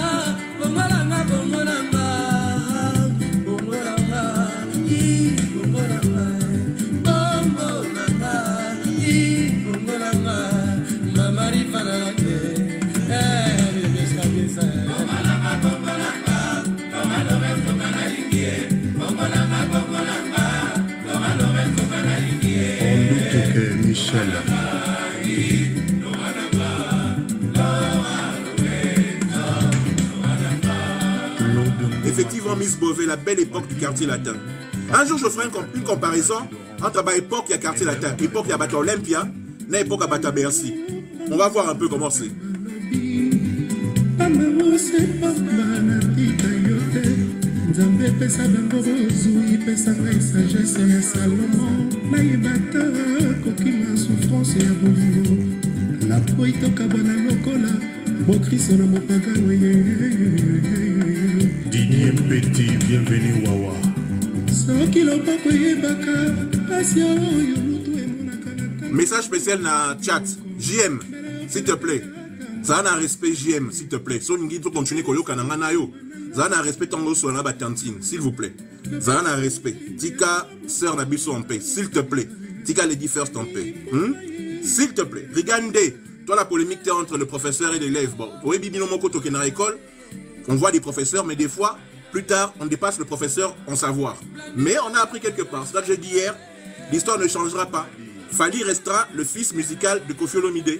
bongolanga bongolanga bongolanga i bongolanga bongolanga i bongolanga Mari para que Michel. Effectivement, Miss Beauvais, la belle époque du quartier latin. Un jour, je ferai une comparaison entre la époque et le quartier latin. L'époque il y a Bata Olympia, l'époque à Bata Bercy. On va voir un peu comment c'est. Didier Petit, bienvenue Wawa. Message spécial dans le chat. JM, s'il te plaît. Ça a un respect JM, s'il te plaît. Si on dit que continuer à ça a un respect tango sur la tantine, s'il vous plaît. Ça a un respect. Tika, sœur Nabiso en paix, s'il te plaît. Tika Lady First en paix. S'il te plaît. Regardez, toi la polémique t'es entre le professeur et l'élève. Bon, oui, Bibi Nomoko toke dans l'école, on voit des professeurs, mais des fois, plus tard, on dépasse le professeur en savoir. Mais on a appris quelque part. C'est ça que j'ai dit hier. L'histoire ne changera pas. Fali restera le fils musical de Koffi Olomide.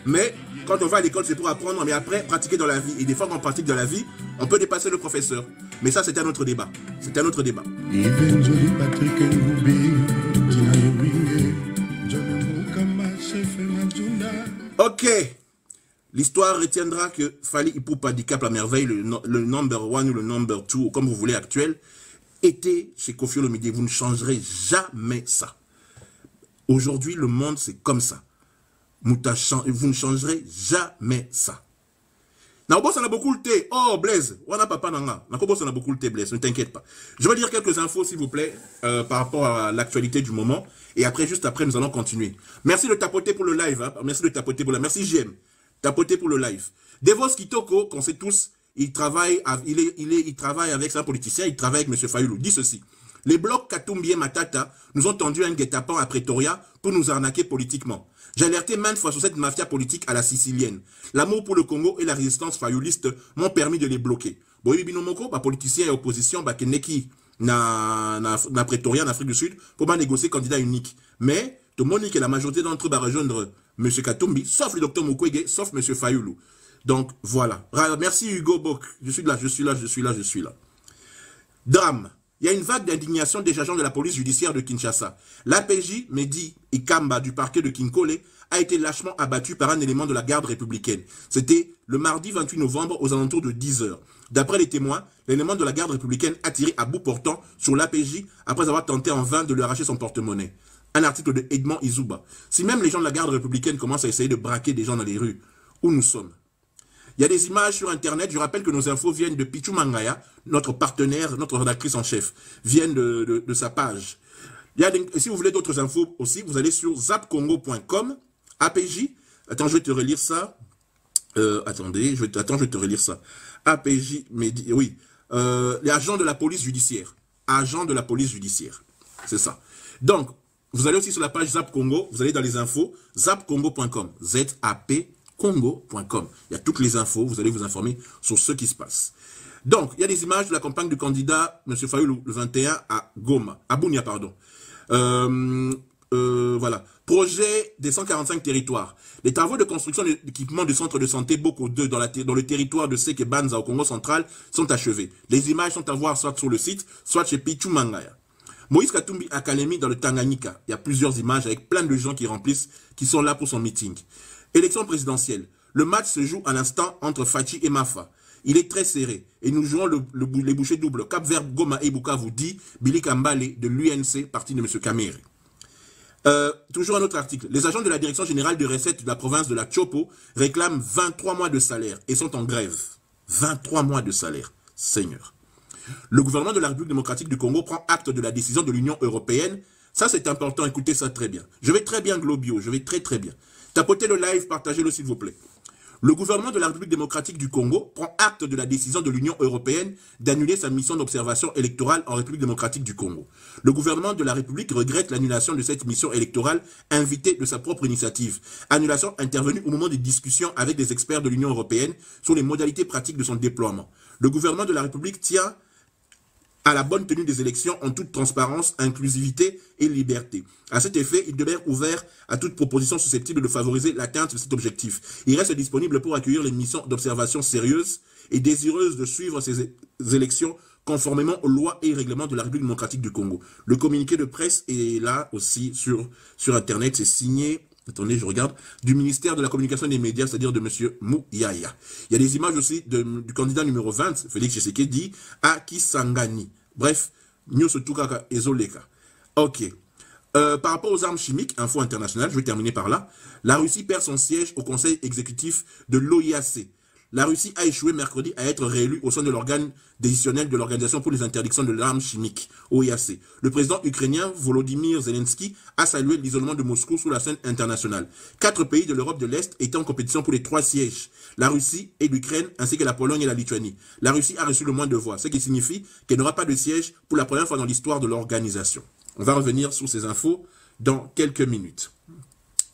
Mais quand on va à l'école, c'est pour apprendre, mais après, pratiquer dans la vie. Et des fois, quand on pratique dans la vie, on peut dépasser le professeur. Mais ça, c'est un autre débat. C'est un autre débat. Ok. L'histoire retiendra que Fali Ipupa Dicap la merveille, le number one ou le number two, comme vous voulez, actuel, était chez Koffi Olomide. Vous ne changerez jamais ça. Aujourd'hui, le monde, c'est comme ça. Vous ne changerez jamais ça. On a beaucoup le thé. Oh, Blaise. On a papa nanga. On a beaucoup le thé, Blaise. Ne t'inquiète pas. Je vais dire quelques infos, s'il vous plaît, par rapport à l'actualité du moment. Et après, juste après, nous allons continuer. Merci de tapoter pour le live. Hein. Merci de tapoter pour le live. Merci, JM. Tapoter pour le live. Devos Kitoko, qu'on sait tous, il travaille avec un politicien, il travaille avec M. Fayulu. Dit ceci. Les blocs Katumbi et Matata nous ont tendu un guet-apens à Pretoria pour nous arnaquer politiquement. J'ai alerté maintes fois sur cette mafia politique à la sicilienne. L'amour pour le Congo et la résistance fayuliste m'ont permis de les bloquer. Boyi Binomoko, politicien et opposition, Keneki na Pretoria, en Afrique du Sud, pour négocier candidat unique. Mais, tout le monde dit que la majorité d'entre eux va rejoindre M. Katumbi, sauf le docteur Mukwege, sauf M. Fayulu. Donc, voilà. Merci Hugo Bok. Je suis là. Drame. Il y a une vague d'indignation des agents de la police judiciaire de Kinshasa. L'APJ, Mehdi Ikamba, du parquet de Kinkole, a été lâchement abattu par un élément de la garde républicaine. C'était le mardi 28 novembre aux alentours de 10 h. D'après les témoins, l'élément de la garde républicaine a tiré à bout portant sur l'APJ après avoir tenté en vain de lui arracher son porte-monnaie. Un article de Edmond Izuba. Si même les gens de la garde républicaine commencent à essayer de braquer des gens dans les rues, où nous sommes? Il y a des images sur Internet. Je rappelle que nos infos viennent de Pichu Mangaya, notre partenaire, notre rédactrice en chef, viennent de sa page. Et si vous voulez d'autres infos aussi, vous allez sur zapcongo.com, APJ. Attends, je vais te relire ça. Attendez, je vais te relire ça. APJ, oui. Les agents de la police judiciaire. Agents de la police judiciaire. C'est ça. Donc, vous allez aussi sur la page Zap Congo, vous allez dans les infos, zapcongo.com. ZAP congo.com. Il y a toutes les infos, vous allez vous informer sur ce qui se passe. Donc, il y a des images de la campagne du candidat M. Fayulu le 21 à Goma, à Bunia, pardon. Voilà. Projet des 145 territoires. Les travaux de construction d'équipements du centre de santé Boko 2 dans le territoire de Seke Banza au Congo central sont achevés. Les images sont à voir soit sur le site, soit chez Pichu Mangaya. Moïse Katumbi Academy dans le Tanganyika. Il y a plusieurs images avec plein de gens qui sont là pour son meeting. Élection présidentielle. Le match se joue à l'instant entre Fachi et Mafa. Il est très serré et nous jouons les bouchées doubles. Cap Vert, Goma et Bukavu dit Billy Kambale de l'UNC, parti de M. Kamere. Toujours un autre article. Les agents de la direction générale de recettes de la province de la Chopo réclament 23 mois de salaire et sont en grève. 23 mois de salaire. Seigneur. Le gouvernement de la République démocratique du Congo prend acte de la décision de l'Union européenne. Ça, c'est important. Écoutez ça très bien. Je vais très bien, Globio. Je vais très très bien. Tapotez le live, partagez-le s'il vous plaît. Le gouvernement de la République démocratique du Congo prend acte de la décision de l'Union européenne d'annuler sa mission d'observation électorale en République démocratique du Congo. Le gouvernement de la République regrette l'annulation de cette mission électorale invitée de sa propre initiative. Annulation intervenue au moment des discussions avec des experts de l'Union européenne sur les modalités pratiques de son déploiement. Le gouvernement de la République tient à la bonne tenue des élections en toute transparence, inclusivité et liberté. À cet effet, il demeure ouvert à toute proposition susceptible de favoriser l'atteinte de cet objectif. Il reste disponible pour accueillir les missions d'observation sérieuses et désireuses de suivre ces élections conformément aux lois et règlements de la République démocratique du Congo. Le communiqué de presse est là aussi sur Internet, c'est signé, attendez, je regarde, du ministère de la Communication et des Médias, c'est-à-dire de M. Mouyaya. Il y a des images aussi du candidat numéro 20, Félix Tshisekedi, à Kisangani. Bref, Nyosotukaka Ezoleka. Ok. Par rapport aux armes chimiques, info internationale, je vais terminer par là. La Russie perd son siège au conseil exécutif de l'OIAC. La Russie a échoué mercredi à être réélue au sein de l'organe décisionnel de l'Organisation pour les interdictions de l'arme chimique, OIAC. Le président ukrainien Volodymyr Zelensky a salué l'isolement de Moscou sur la scène internationale. 4 pays de l'Europe de l'Est étaient en compétition pour les 3 sièges. La Russie et l'Ukraine, ainsi que la Pologne et la Lituanie. La Russie a reçu le moins de voix, ce qui signifie qu'elle n'aura pas de siège pour la première fois dans l'histoire de l'organisation. On va revenir sur ces infos dans quelques minutes.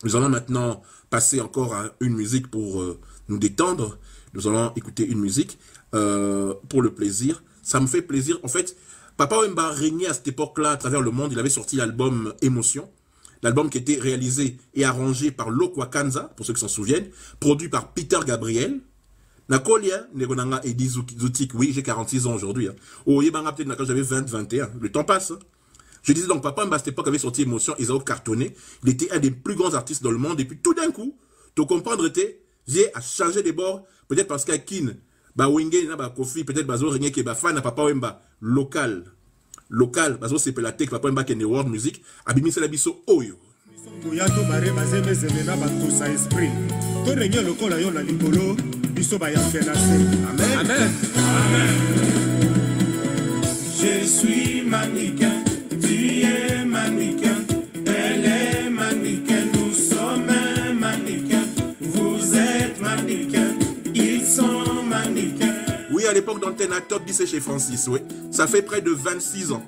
Nous allons maintenant passer encore à une musique pour nous détendre. Nous allons écouter une musique pour le plaisir. Ça me fait plaisir. En fait, Papa Wemba régnait à cette époque-là à travers le monde. Il avait sorti l'album Émotion. L'album qui était réalisé et arrangé par Lokwa Kanza, pour ceux qui s'en souviennent, produit par Peter Gabriel. Nakolia, Negonanga et Zoutik, oui, j'ai 46 ans aujourd'hui. Oh, peut-être quand j'avais 20, 21. Le temps passe. Je disais donc, Papa Wemba à cette époque avait sorti Émotion, ils ont cartonné. Il était un des plus grands artistes dans le monde. Et puis tout d'un coup, tu comprendre, j'ai changé de bord. Peut-être parce qu'à Kin, Wenge, Kofi, peut-être Bazo Rengé qui est fan à Papa Wemba local, Bazo c'est la tech Papa Wemba qui est ne world music, Abimi c'est la biso Oyo. Amen. Amen. Je suis mannequin, tu es mannequin, elle est mannequin, nous sommes un mannequin, vous êtes mannequin. Oui, à l'époque d'Antenne Top 10 chez Francis, oui. Ça fait près de 26 ans.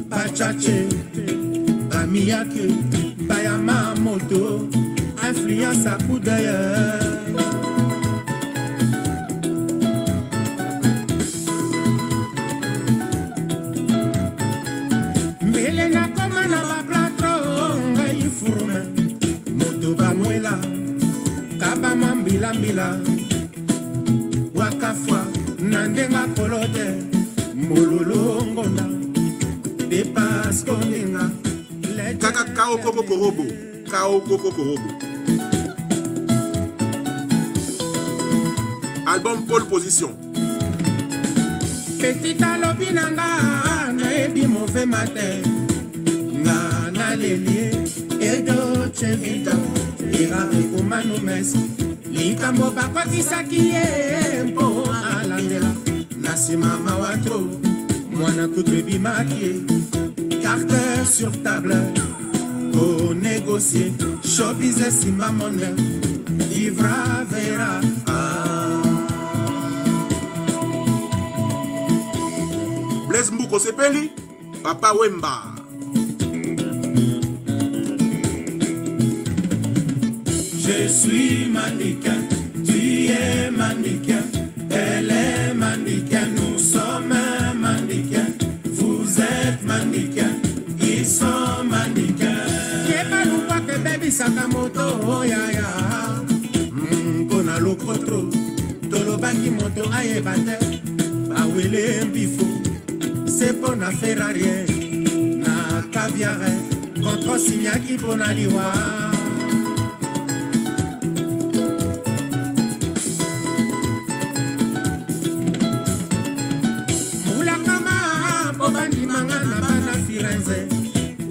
Pachache, Amiyake, Bayama Moto, influence à coup d'ailleurs. Melena comme na ba platro, ngai furume, Moto Bamuela, Kabama Mbila Mbila, Wakafwa, Nandenga Kolode, Mololo Ngona. Kaka Kao Koko Korobo. Kao Koko Korobo. Album Pole Position. Petit alobinanga, na ebi mauvais matin. Na na lelie, edo chevita. Ira kumanu mes. Likambo bakwati sakiye, mpo alandela. Na nasima mawato mwana kutu bimaki carte sur table pour négocier showbiz simba monnaie livra vera Blaise Mbouko Sepeli Papa Wemba. Je suis mannequin, tu es mannequin, elle est mannequin, nous sommes mannequins, vous êtes mannequins, ils sont mannequins. Kebaluwa ke baby Sakamoto, oh ya ya. Kona lokotro, tolobaki moto ayebate, bawele mbifo, c'est pour na Ferrari, na caviar, contre signaki pour na liwa.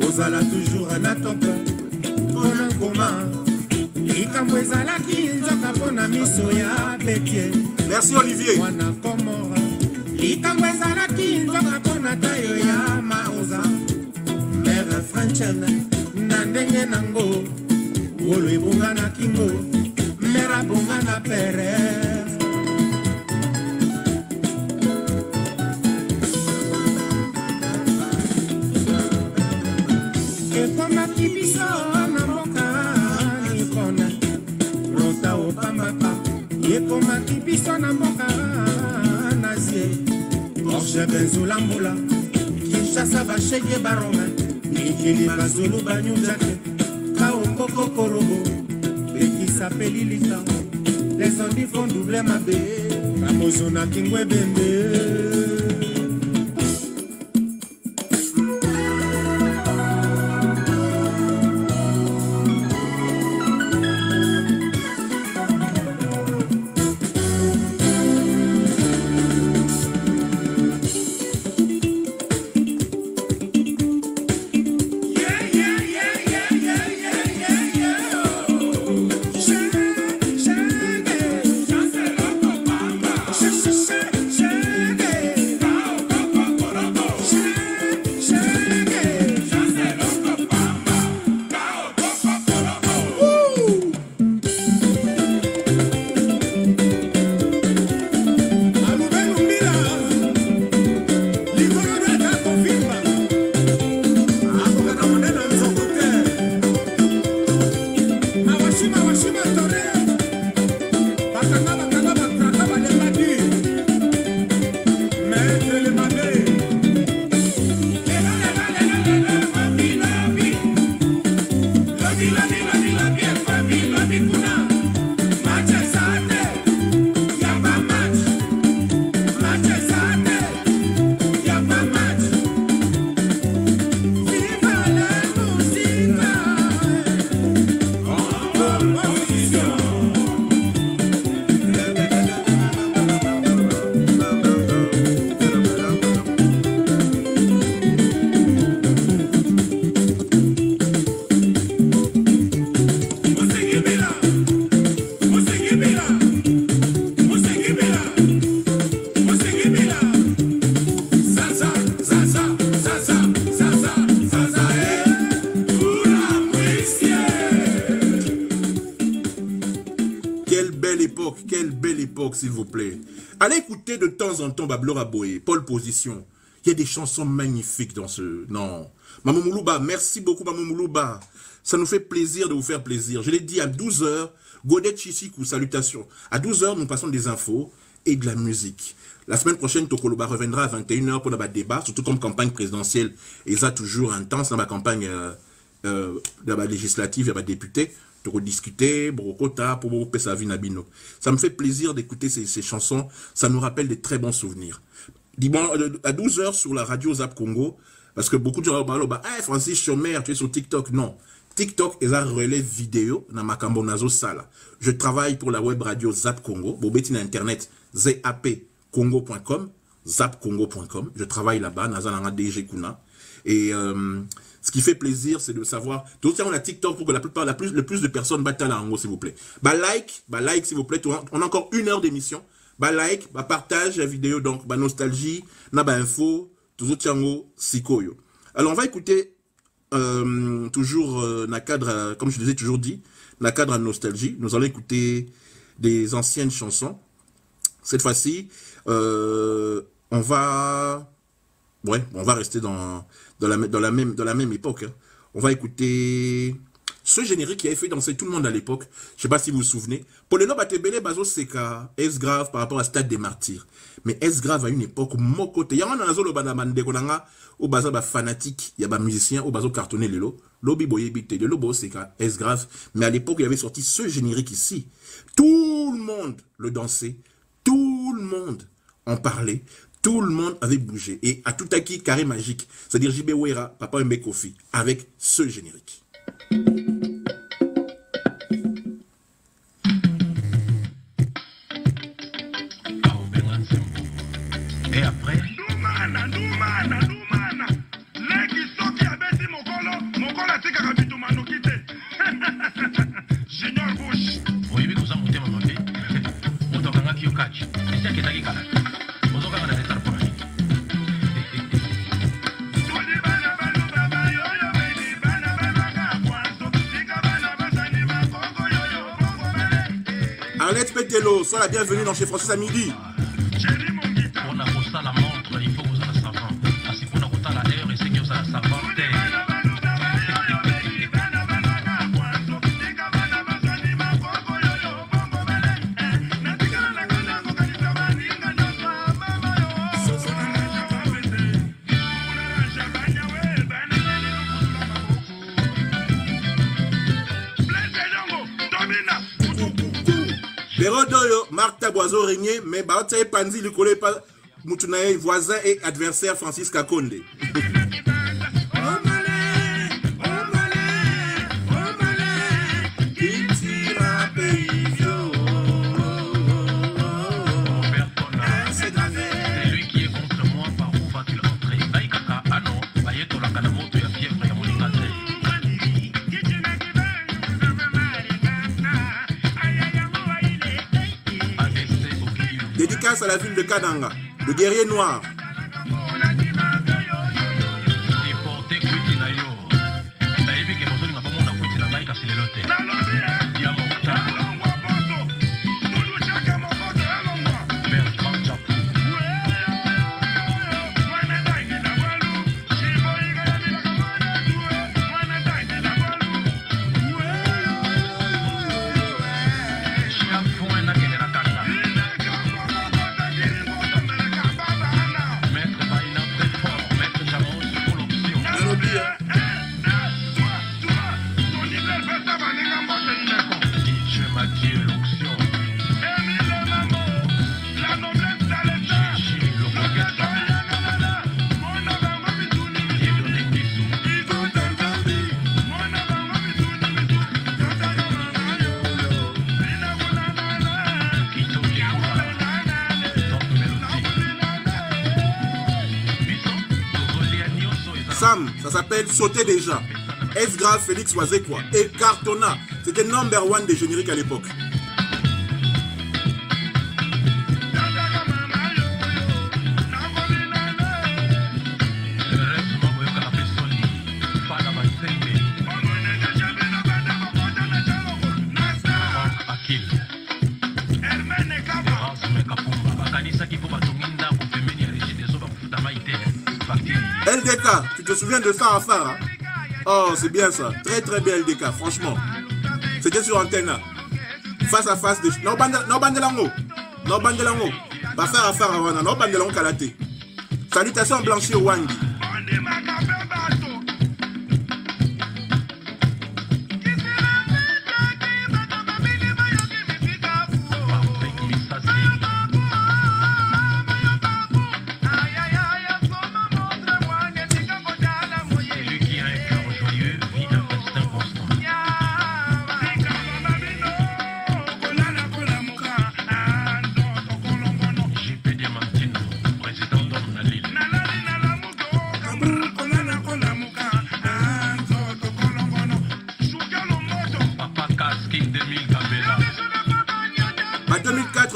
Ozala toujours na tope pona koma likambo ezalaki nzoka pona miso ya betie. Merci Olivier. Mwana komora likambo ezalaki nzoka pona tayo ya maoza mere franchene na ndenge nango wolo ebonga na kingo mera bonga na pere. Ekoma kibiso na mboka nikona Rota opamaka Ekoma kibiso na mboka nazie Orje benzula mbula Kinshasa bashege barome Nikili bazulu banyujake Kao koko korobo Beki sapeli lita Les ondis font doubler ma bé Kamozo na kingwe bende. Quelle belle époque, s'il vous plaît. Allez écouter de temps en temps Bablora Boé, Paul Position. Il y a des chansons magnifiques dans ce... Non. Maman Moulouba, merci beaucoup Maman Moulouba. Ça nous fait plaisir de vous faire plaisir. Je l'ai dit à 12h, Godet Chichikou, salutations. À 12h, nous passons des infos et de la musique. La semaine prochaine, Tokoloba reviendra à 21h pour le débat, surtout comme campagne présidentielle. Et ça, toujours intense dans la campagne législative, il y a des députés. Pour discuter, brocota, pour sa vie nabino. Ça me fait plaisir d'écouter ces chansons. Ça nous rappelle des très bons souvenirs. À 12h sur la radio Zap Congo, parce que beaucoup de gens disent, hey, Francis Chomère, tu es sur TikTok. Non. TikTok est un relais vidéo dans ma cambonazo sala. Je travaille pour la web radio Zap Congo. Bobeti na internet, zapcongo.com, zapcongo.com. Je travaille là-bas, dans DG Kuna. Et, ce qui fait plaisir, c'est de savoir. Tout ça, on a TikTok pour que le plus de personnes battent là en haut, s'il vous plaît. Like, s'il vous plaît. On a encore 1 heure d'émission. Bah like, bah partage la vidéo, donc bah nostalgie, na bah info, toujours tiango, sikoyo. Alors on va écouter toujours na cadre, comme je vous ai toujours dit, na cadre à nostalgie. Nous allons écouter des anciennes chansons. Cette fois-ci, on va rester dans la même époque. Hein. On va écouter ce générique qui avait fait danser tout le monde à l'époque. Je ne sais pas si vous vous souvenez. Pour le nom Batebele, Bazo Seka, S-Grave par rapport à Stade des Martyrs. Mais S-Grave à une époque, mon côté. Il y a un zolo banamande konanga, au bazo ba fanatique, il y a ba musicien, au bazo cartonné lelo, lobi boye bite, de lobo Seka, S-Grave. Mais à l'époque, il y avait sorti ce générique ici. Tout le monde le dansait. Tout le monde en parlait. Tout le monde avait bougé. Et à tout acquis, carré magique. C'est-à-dire JB Wera, Papa Mbe Kofi, avec ce générique. Et après Junior Bush. Oui, vous en montez mon bébé. Vous t'en avez qui au catch. Et c'est qui t'a gagné. Vous en avez des tarpons. Arlette Pétello, sois la bienvenue dans chez Francis à midi. On a posé la montre, il faut que vous ayez la savant. Ainsi qu'on a posé la heure et c'est que vous ayez la savante. Perodoyo, Marc Taboiseau régné, mais Baotaye Panzi le collait pas Moutunaye, voisin et adversaire Francis Kakonde. C'est lui qui est contre moi, par où va-t-il entrer? Baïkaka, ah non, Bayeto la Kanamoto, ya fièvre, ya Monikate. Dédicace à la ville de Kananga, le guerrier noir. Sam, ça s'appelle Sauter déjà. S-Grave, Félix Wazekwa et Cartona. C'était number one des génériques à l'époque. LDK, tu te souviens de ça à faire hein? Oh, c'est bien ça. Très très bien LDK, franchement. C'était sur antenne. Face à face de... Non, bandelango. Non, bandelango. Pas faire affaire à Wana. Non, bandelango kalaté. Salutations Blanchi Wangi.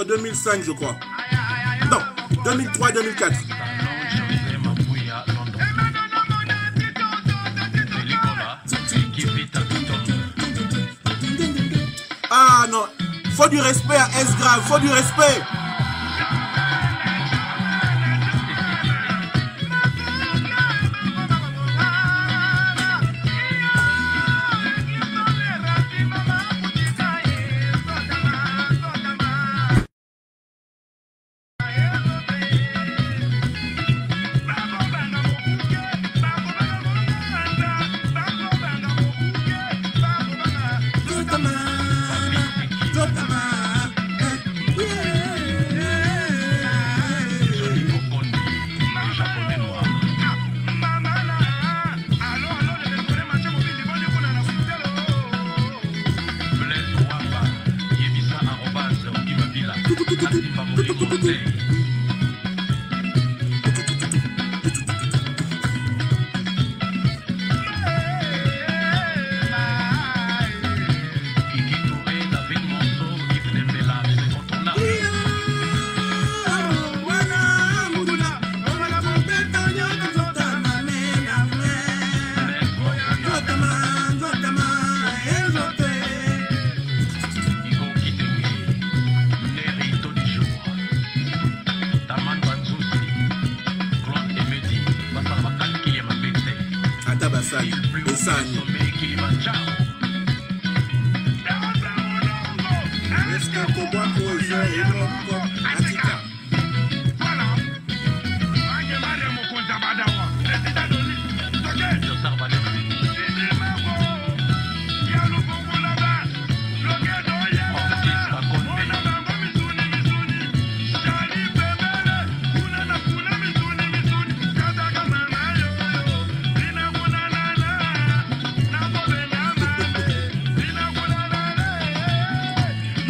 2004-2005, je crois. Non, 2003-2004. Ah non, faut du respect à S-Grave, faut du respect.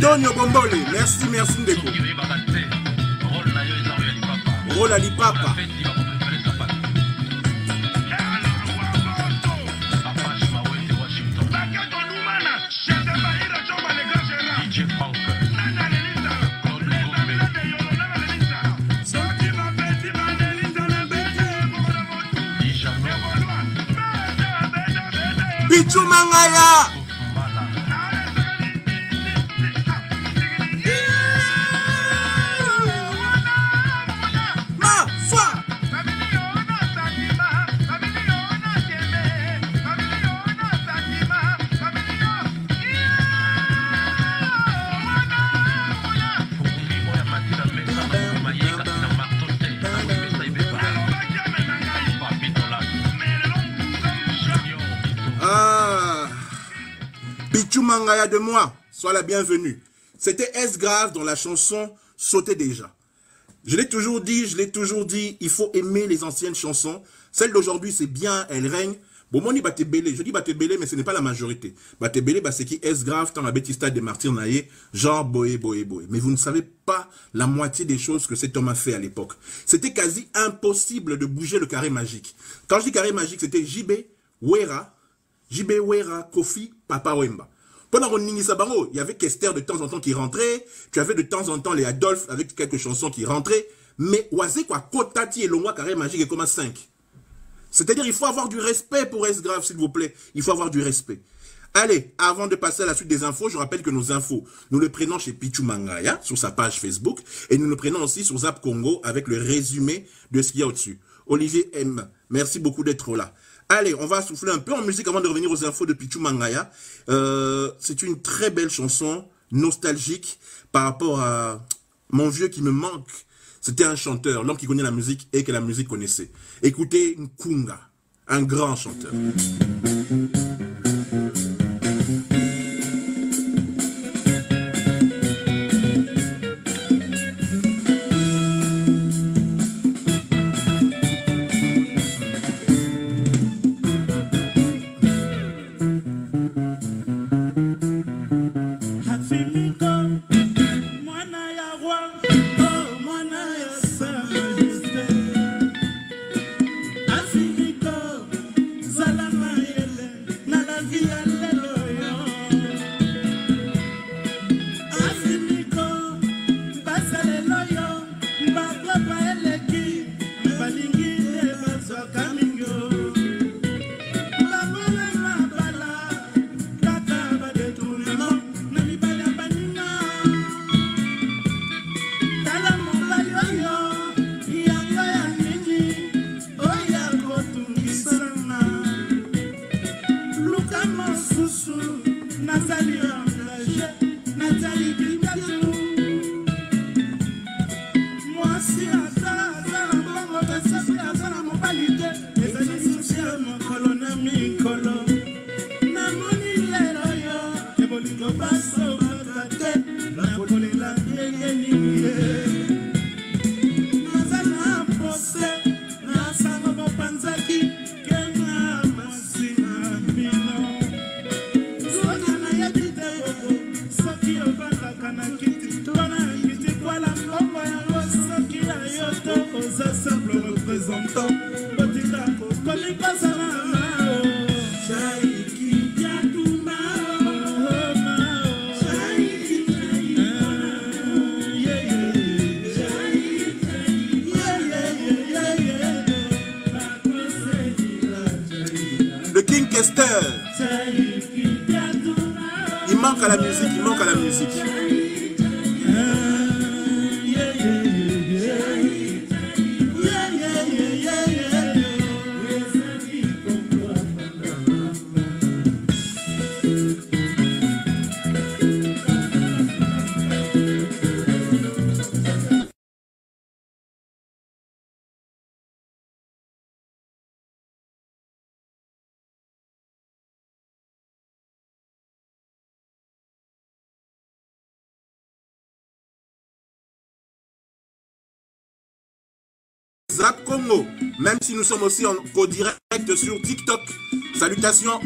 Donio Bombole, merci, merci Ndeko. Rola Lipapa. Pichu Mangaya. Mangaya de moi, sois la bienvenue. C'était S-Grave dans la chanson Sauter déjà. Je l'ai toujours dit, il faut aimer les anciennes chansons. Celle d'aujourd'hui, c'est bien, elle règne. Bon, moi, je dis Batebele, mais ce n'est pas la majorité. Batebele, c'est qui S-Grave dans la bêtise des martyrs naïe, genre boé. Mais vous ne savez pas la moitié des choses que cet homme a fait à l'époque. C'était quasi impossible de bouger le carré magique. Quand je dis carré magique, c'était JB Wera, Kofi, Papa Wemba. Pendant qu'on Ningisa Bango, il y avait Kester de temps en temps qui rentrait, tu avais de temps en temps les Adolphe avec quelques chansons qui rentraient, mais Oazé quoi, Kotati et Longwa carré magique est comme un 5. C'est-à-dire il faut avoir du respect pour S-Grave, s'il vous plaît. Il faut avoir du respect. Allez, avant de passer à la suite des infos, je rappelle que nos infos, nous les prenons chez Pichu Mangaya, sur sa page Facebook, et nous le prenons aussi sur Zap Congo avec le résumé de ce qu'il y a au-dessus. Olivier M, merci beaucoup d'être là. Allez, on va souffler un peu en musique avant de revenir aux infos de Pichu Mangaya. C'est une très belle chanson, nostalgique, par rapport à mon vieux qui me manque. C'était un chanteur, l'homme qui connaît la musique et que la musique connaissait. Écoutez Nkunga, un grand chanteur. Zala na yele Zap Congo, même si nous sommes aussi en co-direct sur TikTok. Salutations.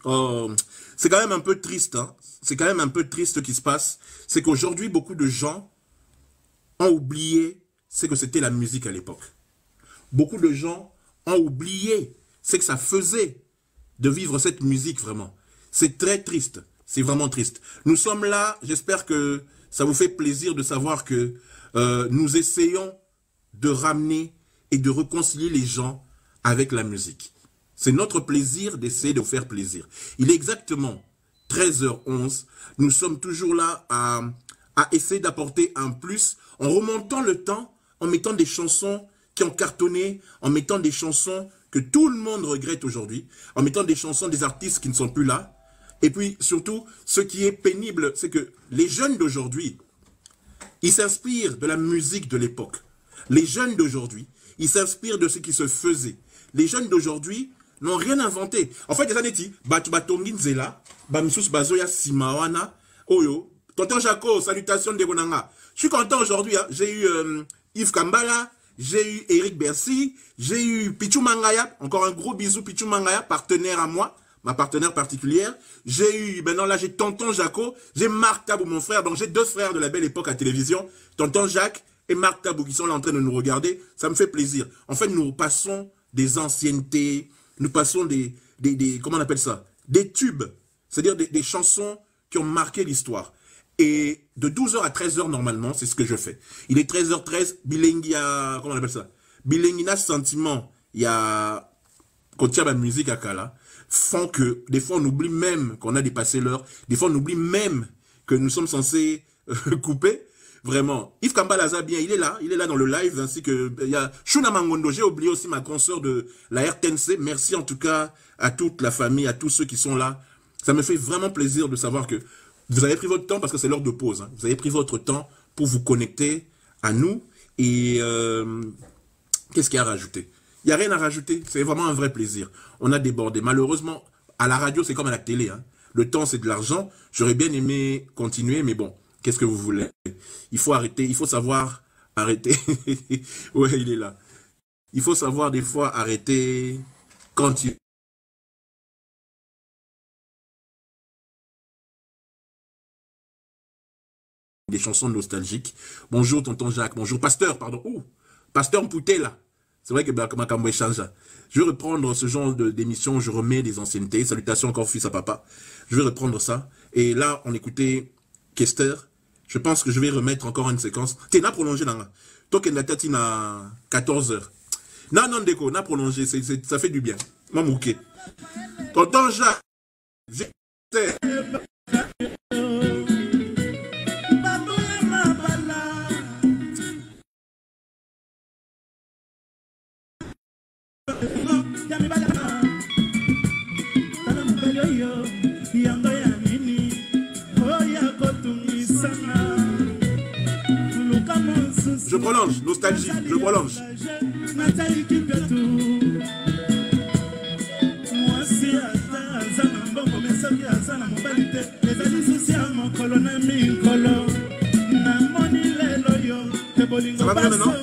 Oh, c'est quand même un peu triste, hein. C'est quand même un peu triste ce qui se passe. C'est qu'aujourd'hui, beaucoup de gens ont oublié ce que c'était la musique à l'époque. Beaucoup de gens ont oublié ce que ça faisait de vivre cette musique vraiment. C'est très triste. C'est vraiment triste. Nous sommes là, j'espère que ça vous fait plaisir de savoir que nous essayons de ramener et de réconcilier les gens avec la musique. C'est notre plaisir d'essayer de vous faire plaisir. Il est exactement 13h11. Nous sommes toujours là à essayer d'apporter un plus en remontant le temps, en mettant des chansons qui ont cartonné, en mettant des chansons que tout le monde regrette aujourd'hui, en mettant des chansons des artistes qui ne sont plus là. Et puis surtout, ce qui est pénible, c'est que les jeunes d'aujourd'hui, ils s'inspirent de la musique de l'époque. Les jeunes d'aujourd'hui, ils s'inspirent de ce qui se faisait. Les jeunes d'aujourd'hui n'ont rien inventé. En fait, les années, Batongi Nzela, Bamsus Bazoya Simawana, Oyo, Tonton Jaco, salutations de Gonanga. Je suis content aujourd'hui, hein. J'ai eu Yves Kambala, j'ai eu Eric Bercy, j'ai eu Pichou Mangaya, encore un gros bisou Pichou Mangaya, partenaire à moi, ma partenaire particulière. J'ai eu, maintenant là j'ai Tonton Jaco, j'ai Marc Tabou mon frère, donc j'ai deux frères de la belle époque à télévision, Tonton Jacques et Marc Tabou qui sont là en train de nous regarder, ça me fait plaisir. En fait, nous passons des anciennetés, nous passons des comment on appelle ça, des tubes, c'est-à-dire des chansons qui ont marqué l'histoire. Et de 12h à 13h normalement, c'est ce que je fais. Il est 13h13, Bilengi a, comment on appelle ça, Bilengi na sentiment, il y a, quand il y a la musique à Kala, font que, des fois on oublie même qu'on a dépassé l'heure, des fois on oublie même que nous sommes censés couper. Vraiment, Yves Kambalaza bien, il est là dans le live, ainsi que il y a Shuna Mangondo, j'ai oublié aussi ma consoeur de la RTNC. Merci en tout cas à toute la famille, à tous ceux qui sont là. Ça me fait vraiment plaisir de savoir que vous avez pris votre temps, parce que c'est l'heure de pause, hein. Vous avez pris votre temps pour vous connecter à nous. Et qu'est-ce qu'il y a à rajouter? Il n'y a rien à rajouter, c'est vraiment un vrai plaisir. On a débordé. Malheureusement, à la radio, c'est comme à la télé, hein. Le temps, c'est de l'argent. J'aurais bien aimé continuer, mais bon. Qu'est-ce que vous voulez? Il faut arrêter, il faut savoir arrêter. Ouais, il est là. Il faut savoir des fois arrêter quand il... Des chansons nostalgiques. Bonjour tonton Jacques, bonjour Pasteur, pardon. Ouh, Pasteur Mpouté là. C'est vrai que ma échange. Je vais reprendre ce genre d'émission, je remets des anciennetés. Salutations encore fils à papa. Je vais reprendre ça. Et là, on écoutait Kester. Je pense que je vais remettre encore une séquence. T'es n'a prolongé là. Toi qui la tête à 14h. Non, déco, n'a prolongé, ça fait du bien. Mamouké. Tonton Jacques. Je prolonge, nostalgie, je prolonge. Ça va bien maintenant?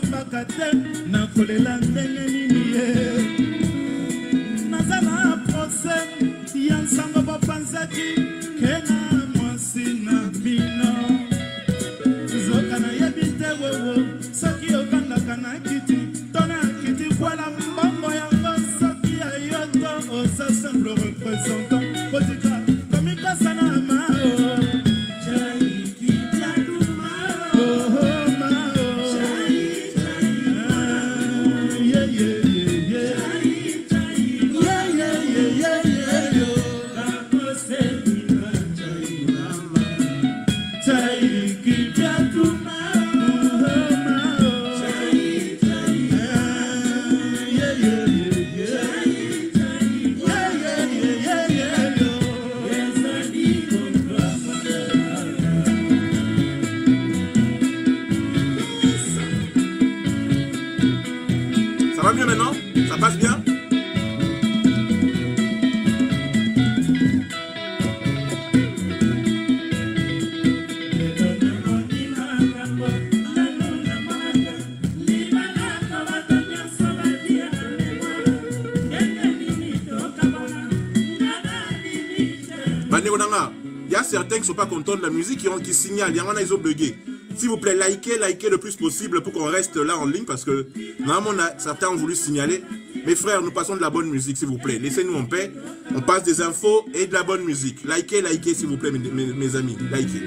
Il y a certains qui ne sont pas contents de la musique, qui signalent, il y en a, ils ont bugué. S'il vous plaît, likez le plus possible pour qu'on reste là en ligne parce que normalement, certains ont voulu signaler. Mes frères, nous passons de la bonne musique, s'il vous plaît. Laissez-nous en paix. On passe des infos et de la bonne musique. Likez, s'il vous plaît, mes amis. Likez.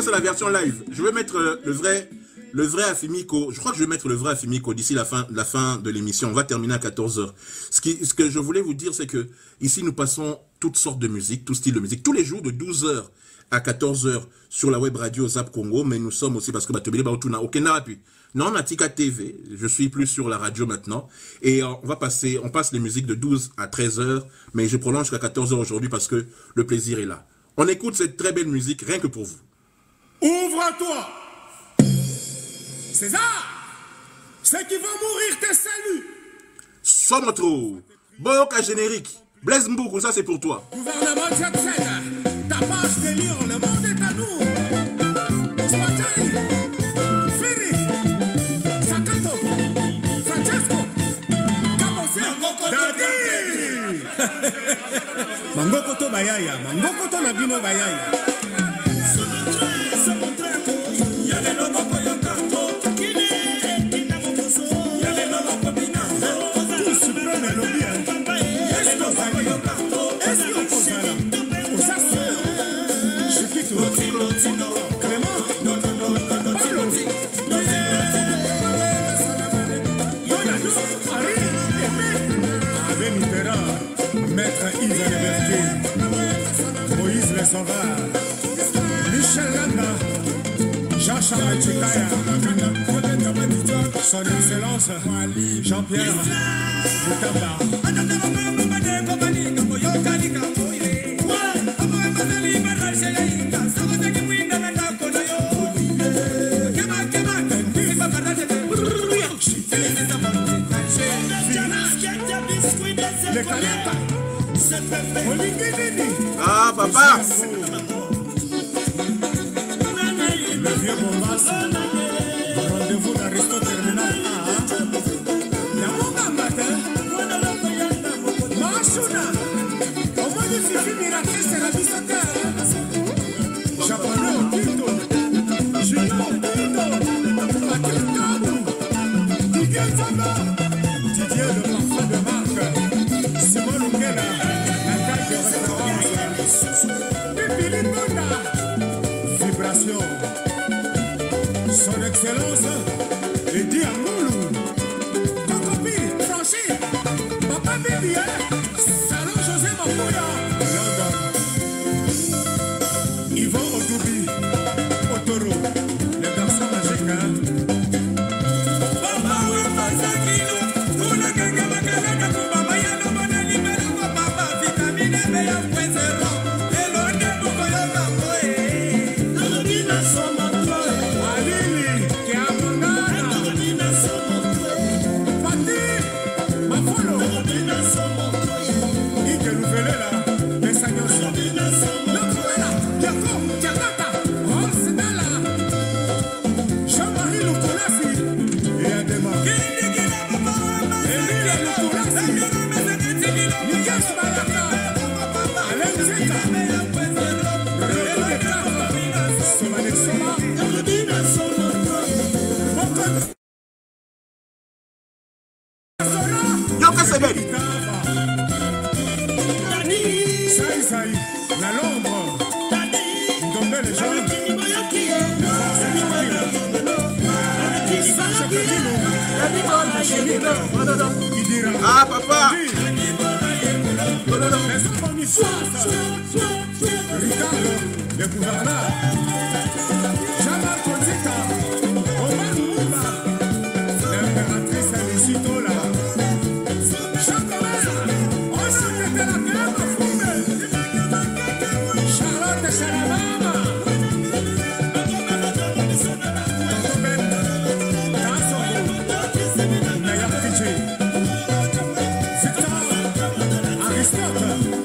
C'est la version live. Je vais mettre le vrai Afimiko. Je crois que je vais mettre le vrai Afimiko d'ici la fin de l'émission. On va terminer à 14h. Ce que je voulais vous dire, c'est que ici, nous passons toutes sortes de musique, tout style de musique, tous les jours de 12h à 14h sur la web radio Zap Congo. Mais nous sommes aussi, parce que non, on a Tika TV. Je suis plus sur la radio maintenant. Et on passe les musiques de 12 à 13h. Mais je prolonge jusqu'à 14h aujourd'hui parce que le plaisir est là. On écoute cette très belle musique rien que pour vous. Ouvre-toi, César, ceux qui vont mourir te saluent. Somotro, Boyoka générique, Blaise Mboukou, ça c'est pour toi. Gouvernement Jackson, ta page de lion, le monde est à nous. Swatani, Firi, Sakato, Francesco, Kabose, Dadi. Mangoko to bayaya, Mangoko to nabino bayaya. Maître Yves Alberti, Moïse Le Sauvage, Michel Landa, Jean-Charles Chikaya, son Excellence Jean-Pierre Boutamba. Ah, papa! Le vieux Bombas, rendez-vous d'Aristo Terminal A. Yamonga matin, Machuna, au moins de Fifi Miracle, c'est la bisoteur. Japonais, Quito, Julien, Quito, Patrick Kabou, Didier Zamba, Didier le parfum de marque, Simon Lungela, la taille de référence, Pipi Limonda, Vibration, son Excellence, Eddie Amoulou, Kokopi, Franchi, Papa Bibier, Salon José Mapouya, London, Yvon Odoubi, Otoro, le garçon magique, hein? La Londres, Ndombe les gens, ah papa, Ricardo, le gouverneur, Jamal Konzika, Omar Mouba, l'impératrice Lucitola, Victor, Aristote,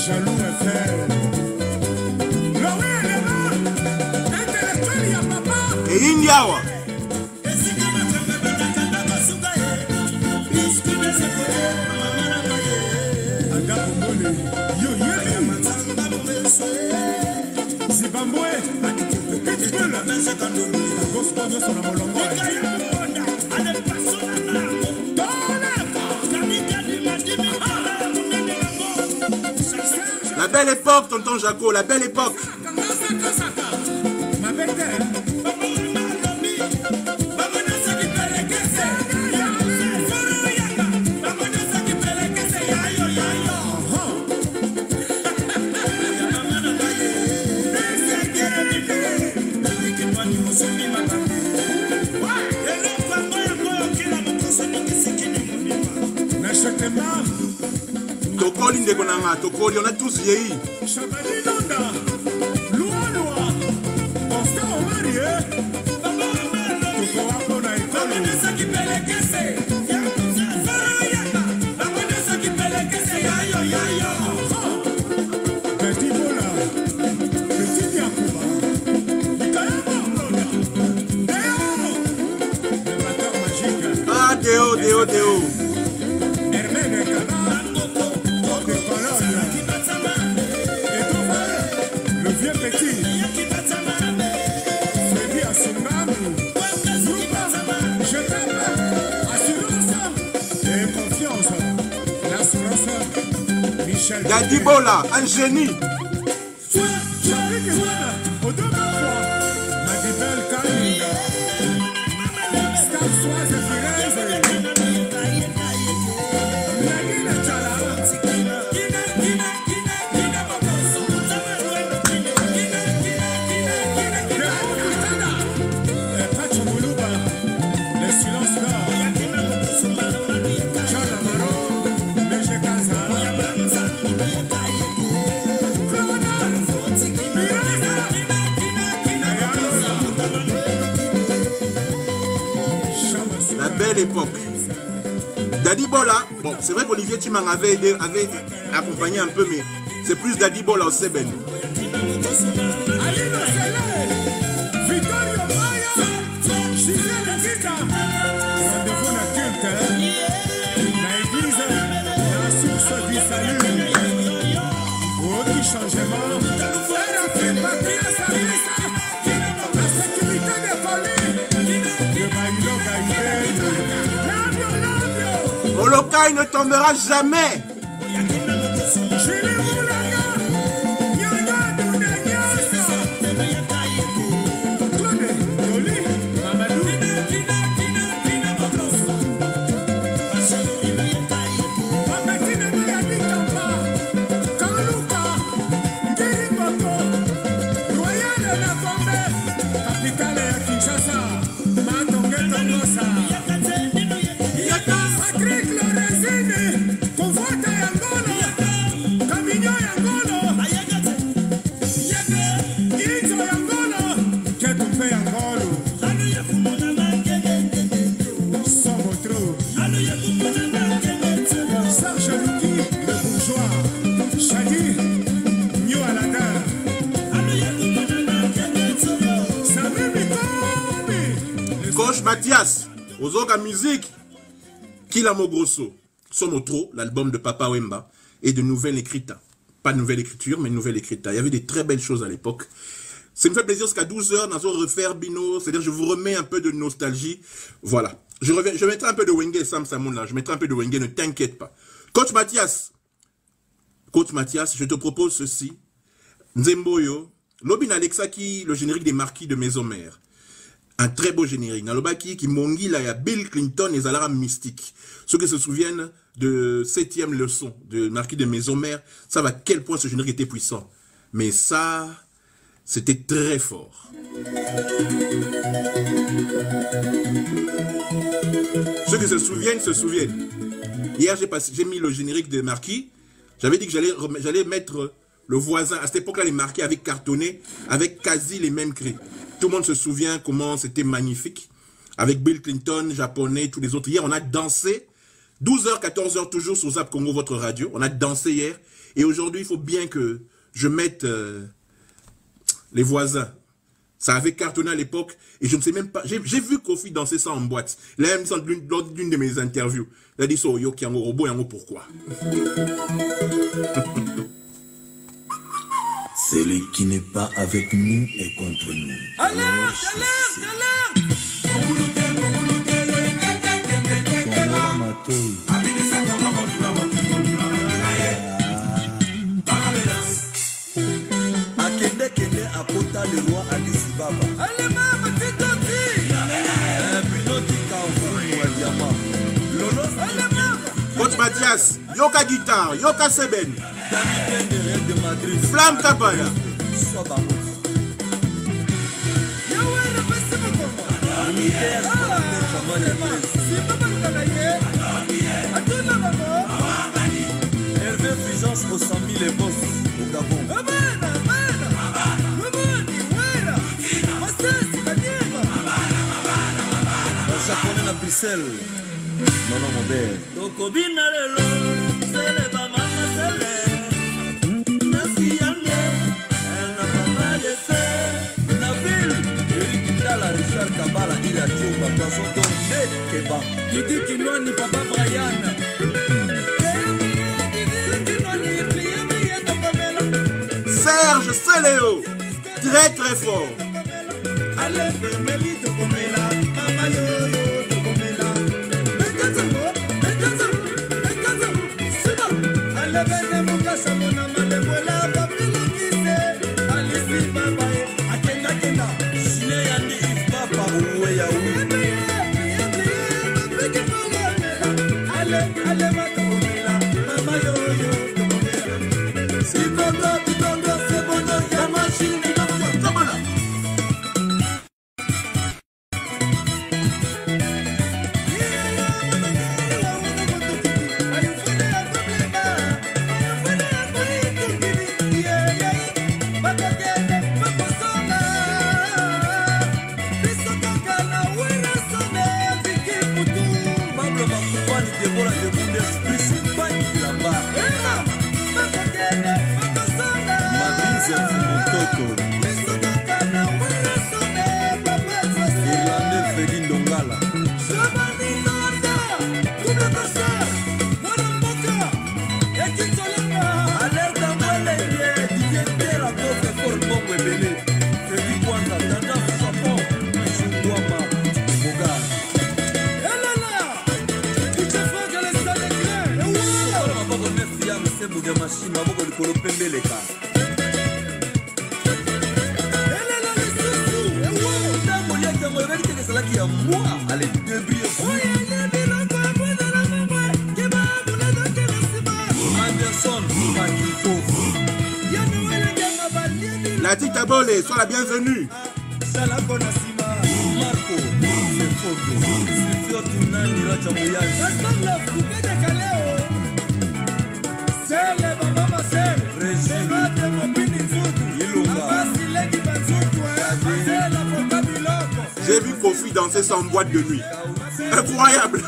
Jaloux et frère. Et Indiawa. La belle époque, tonton Jaco, la belle époque. Tokoli ndekonanga, Tokoli, on a tous vieilli. Ah, Déo, Déo, Déo. Daddy Bola, un génie. L'époque. Daddy Bola, bon, c'est vrai qu'Olivier Timang avait accompagné un peu, mais c'est plus Daddy Bola au Seben. Molokai ne tombera jamais. Mathias, Ozoka musique, Kilamo Grosso, Somotro, l'album de Papa Wemba, et de Nouvelle Écrita. Pas Nouvelle Écriture, mais Nouvelle Écrita. Il y avait des très belles choses à l'époque. Ça me fait plaisir parce qu'à 12h, nous allons refaire Bino, c'est-à-dire je vous remets un peu de nostalgie. Voilà. Je mettrai un peu de Wenge Sam Samoun là, je mettrai un peu de Wenge, ne t'inquiète pas. Coach Mathias, je te propose ceci. Nzemboyo, Lobin Alexaki, le générique des Marquis de Maison-Mère. Un très beau générique. Nalobaki qui mongi là, il y a Bill Clinton et Zalara Mystique. Ceux qui se souviennent de 7e leçon de Marquis de Maison-Mère savent à quel point ce générique était puissant. Mais ça, c'était très fort. Ceux qui se souviennent, se souviennent. Hier, j'ai mis le générique de Marquis. J'avais dit que j'allais mettre le voisin. À cette époque-là, les Marquis avaient cartonné avec quasi les mêmes cris. Tout le monde se souvient comment c'était magnifique. Avec Bill Clinton, japonais, tous les autres. Hier, on a dansé. 12h, 14h, toujours sur Zap Congo, votre radio. On a dansé hier. Et aujourd'hui, il faut bien que je mette les voisins. Ça avait cartonné à l'époque. Et je ne sais même pas. J'ai vu Kofi danser ça en boîte. Il a même dit lors d'une de mes interviews. Il a dit ça au Yoki Yango, Robo Yango, pourquoi? Celui qui n'est pas avec nous est contre nous. Alerte, alerte, alerte! Akende apota le roi Alice Baba. Allez, maman, c'est parti! Coach Mathias, Yoka Guitare, Yoka Seben, Flamme Kabaya. Hervé Fulgence au 100 000 et boss au Gabon. Un japonais à Bruxelles. Non, non, mon père. Tokobina lelo, sele ba mama sele. Nasi yange, elle n'a pas mal de fait. La ville, Eric Dala, Richard Kabala, il a tué ma poisson d'orné, Keba. Qui dit qu'il n'y a ni papa Brian. Serge Seléo, très très fort. Allez, Fermeli de Comela, Mama Yo-Yo de Comela. Allez, venez mon casse à mon amant de voilà, Babylon qui sait. Allez, si papa, Akena Kena. Chine Yandi Ifma Paroué Yaoui. Allez, allez, ma Comela, Mama Yo-Yo de Comela. Si Congo, c'est bon, la machine, La Tita Bolé, sois la bienvenue. Marco, c'est photo. C'est surtout Nani Rachamouyage. J'ai vu Kofi danser ça en boîte de nuit. Incroyable.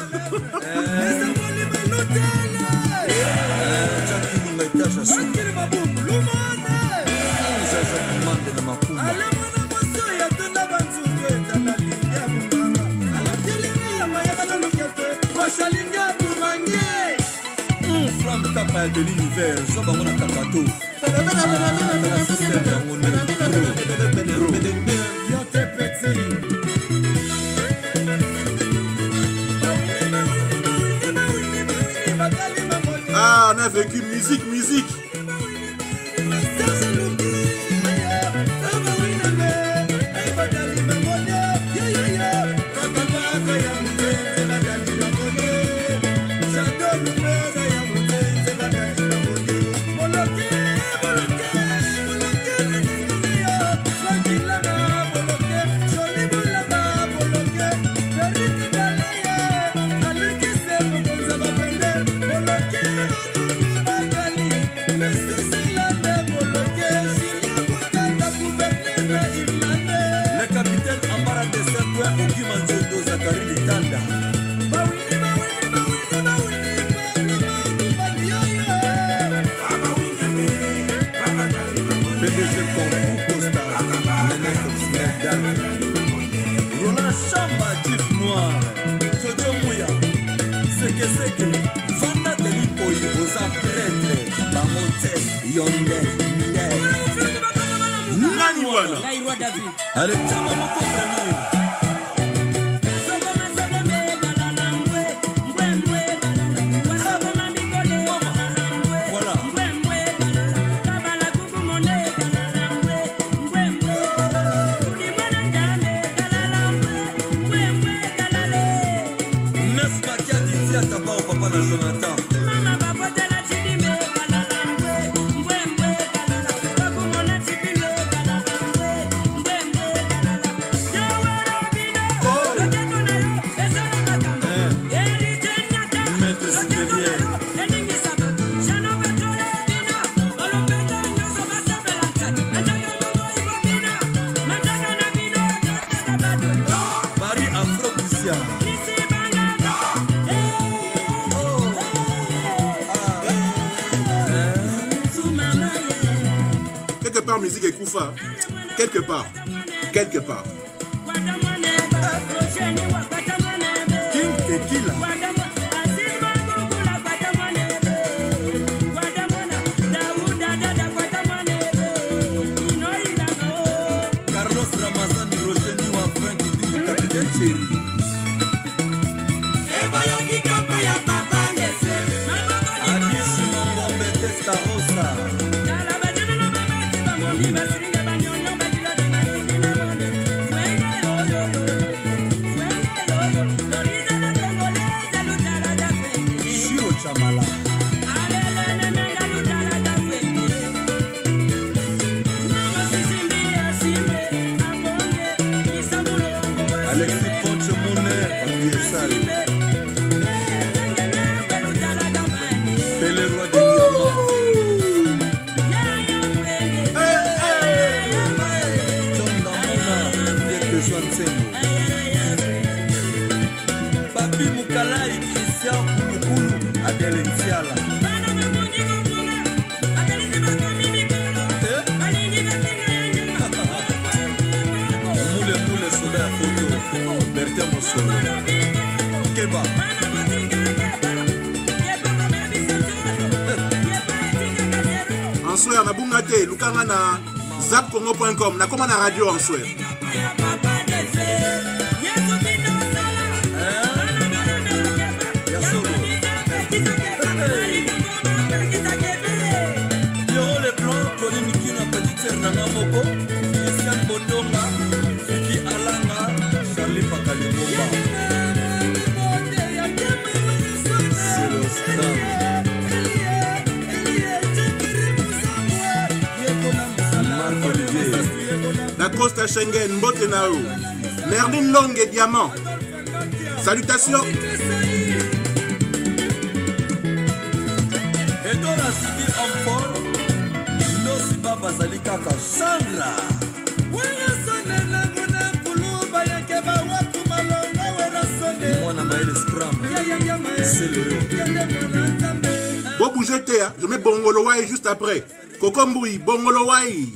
Flamme de l'univers, je vais avoir un tapato. Ah, on a vécu musique, musique. Allez, tiens, maman, voilà. Merci, Makia, dit à ta part au papa de Jonathan. Quelque part, musique et Koufa. Quelque part. Quelque part. King Tequila. Carlos Ramazani, Roseni wa Frank Didi, Capitaine Thierry. Adis Mambombe Testarossa. Shiro Chamala. Alexis Ponche Mounet, Abiesal. Pele Roi de Yama. John Damona, Dirk Joansengo. Papi Mukalai, Christian Kouloukoulo, Adèle Ntiala. Moule Soda Photo, Bertin Mosolo. Keba. En soir, on a boumate, Lukanga na zapcongo.com, na comment na radio en soir. Pierrot Leblanc, Tony Mikina, Petit Terre, Nana Moko, Christian Botonga, Fiki Alanga, Charlie Pakali Bomba. C'est le star. Marc Olivier. La Costa Schengen, Mbotenao. Merlin Long et Diamant. Salutations. Edora Sidi Amfor, Nosi Baba Zalikaka, Sandra. Mwana Maël Scram, c'est le Bon bouger terre, je mets Bongolowai juste après. Kokomboui, Bongolowai.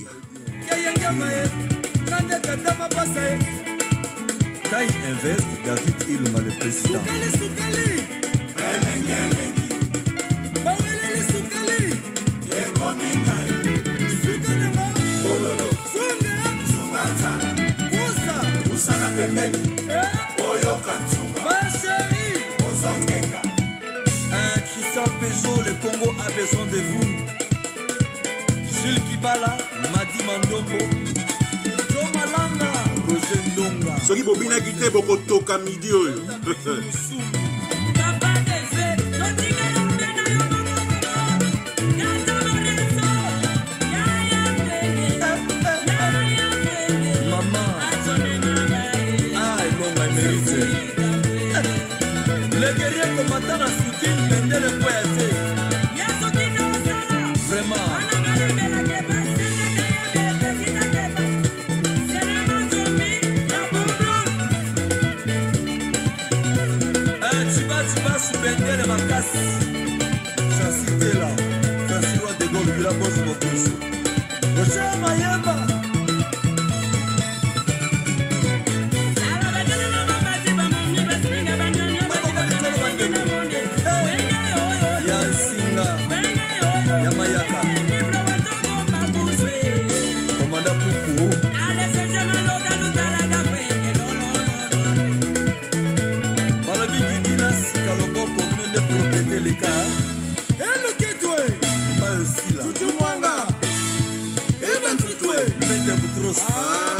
Taille Invest, David Ilma le président. Christian Peugeot, le Congo a besoin de vous. Gilles Kibala, Madi Mandombo, Joe Malanga, Roger Ndonga. Soki bobina kite bokotoka midi oyo. Le guerrier combattant à Soutine, Mendele Poyate, Yamayaka Commandant Poupou Balabi Guidinas Kaloko commune de propriété les cas Malsila Tutumwanga Eben Tutwe Mende Boutros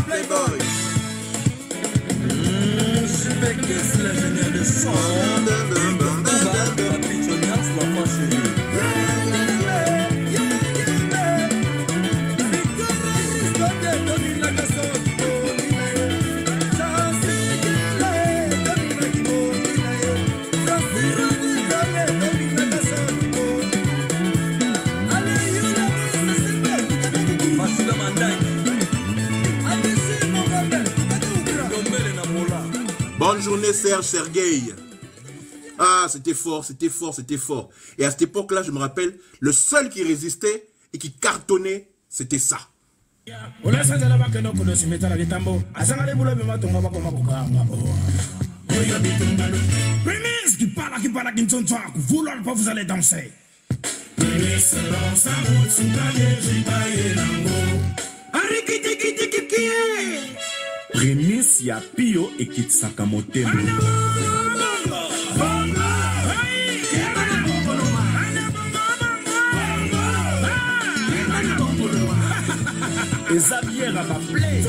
Playboy. Je vais que c'est l'ingénieur de son Papi Jonias, l'enfant chéri Bonne journée, Serge Sergueï. Ah, c'était fort, c'était fort, c'était fort. Et à cette époque-là, je me rappelle, le seul qui résistait et qui cartonnait, c'était ça. Vous allez danser. Prémisse ya Pio et Kitsaka Motema. Et Xavier a appelé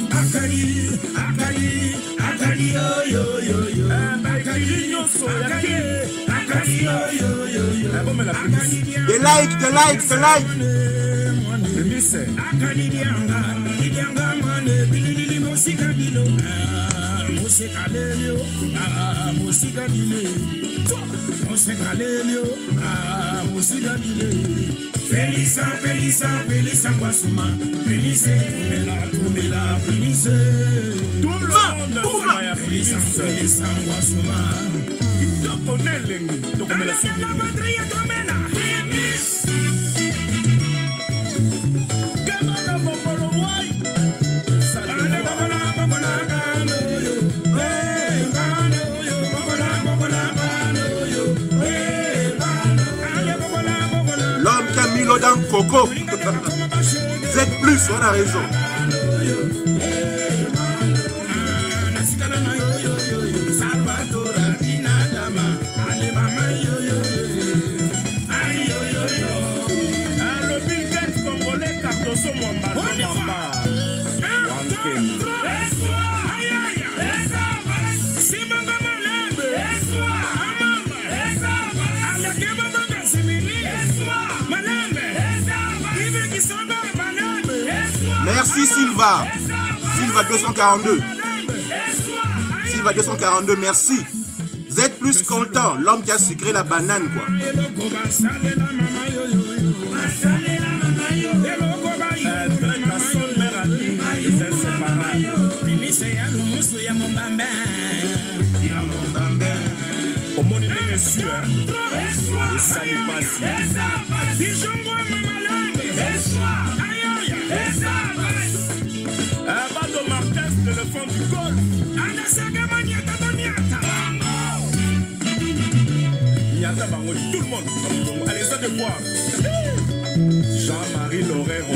Akali, Akali, Akali, yo yo yo yo. Akali, Akali, yo yo yo yo. Des likes, des likes, des likes. Akali dianga, dianga mane, bilili musika dilo. Musika lelio, musika dile. Musika lelio, musika dile. Felisa, Felisa, Felisa Guasuma. Felice, Tumela, Felice. Tout le monde va Felisa, Felisa Guasuma. La patria Tomela. L'homme qui a mis l'eau dans le coco. Z+, on a raison. Merci Silva. Silva 242. Silva 242, merci. Z+ content, l'homme qui a sucré la banane quoi. Abado Marquez, l'éléphant du golf. Niata Bango, tout le monde. Allez, ça de voir. Jean-Marie Lorero.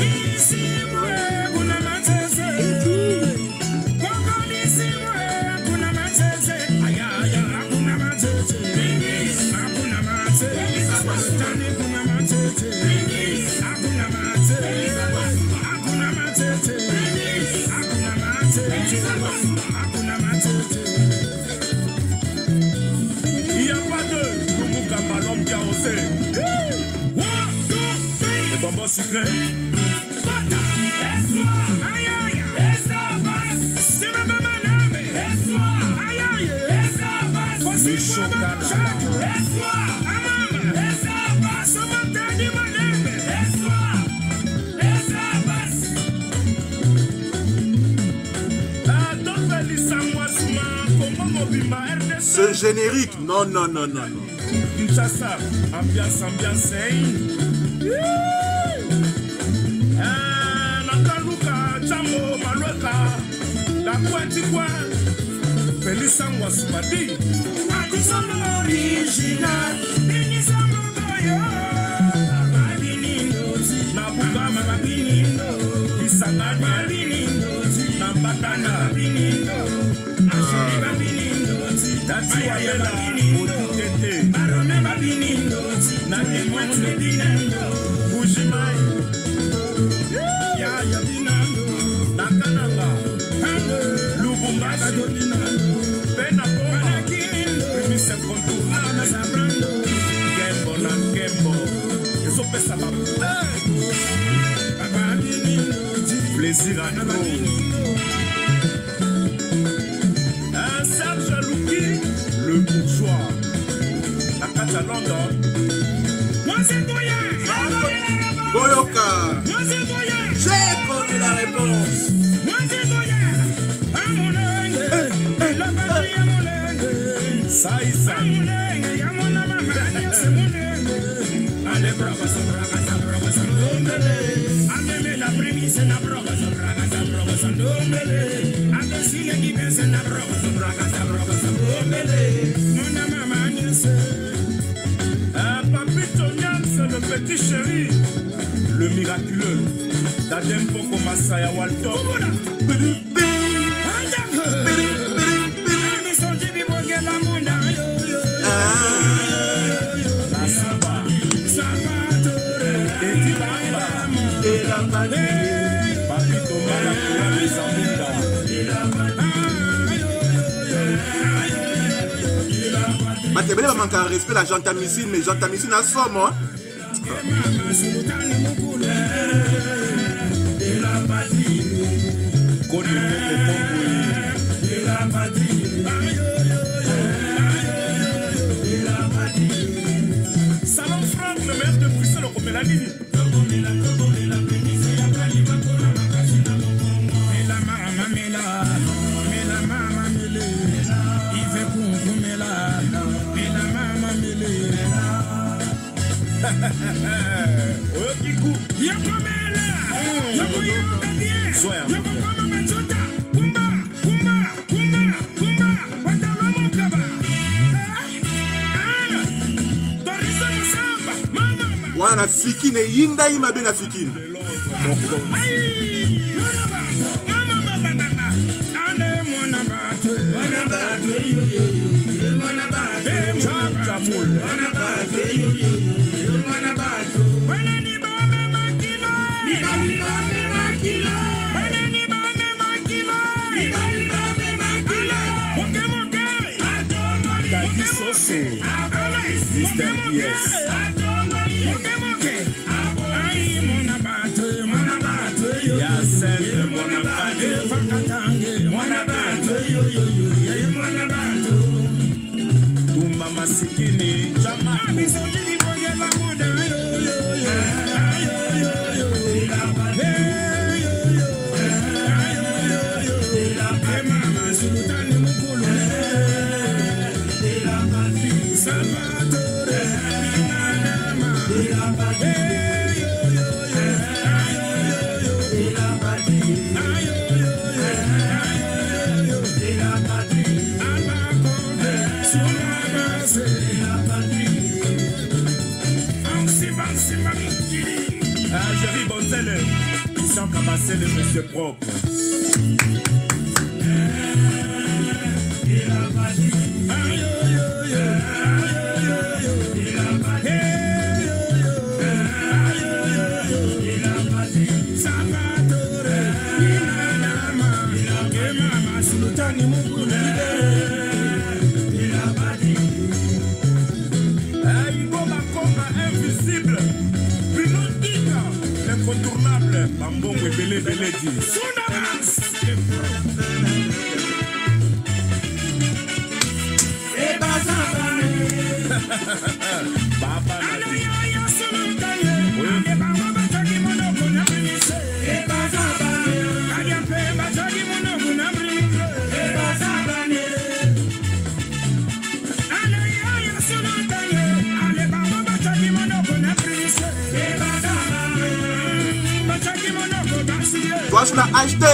Il n'y a pas de Toumouka l'homme qui a osé. Les bonbons sucrés. Ce générique, non, non, non, non, non. Kinshasa, ambiance, ambiance. Nakaluka, Chamo, Maluka, la Quantiqua, Felisa Wasumadi. Addison original, Inisa Motoyo. Plaisir à nous. Un Serge Louki, le bourgeois. La Catalanda. Moi c'est Goya. Goyoka. Moi c'est Goya. J'ai connu la réponse. Moi c'est Goya. À mon langue. La patrie à mon langue. Ça y ça. À mon langue. Y'a mon âme. C'est mon langue. Allez, bravo, ça bravo, ça bravo, ça bravo. Allez, la prémisse, c'est la bravo. Papito Nyams, le petit chéri, le miraculeux, Dadem Poko Masaya Walton. La Samba, et la Papito Malakura, les Zamunda. Matebele va manquer un respect la gentamicine, mais gentamicine a somme, hein. Salon Franck, le maire de Bruxelles, on met la ligne. Wana fikine yinda ima bena fikine. Mr. Yes. Tumba masikini chama Jerry Bonzel, ils sont cabassés le monsieur propre. Incontournable, Bambongo et Belé Belé dit Papa Toi, je l'ai acheté.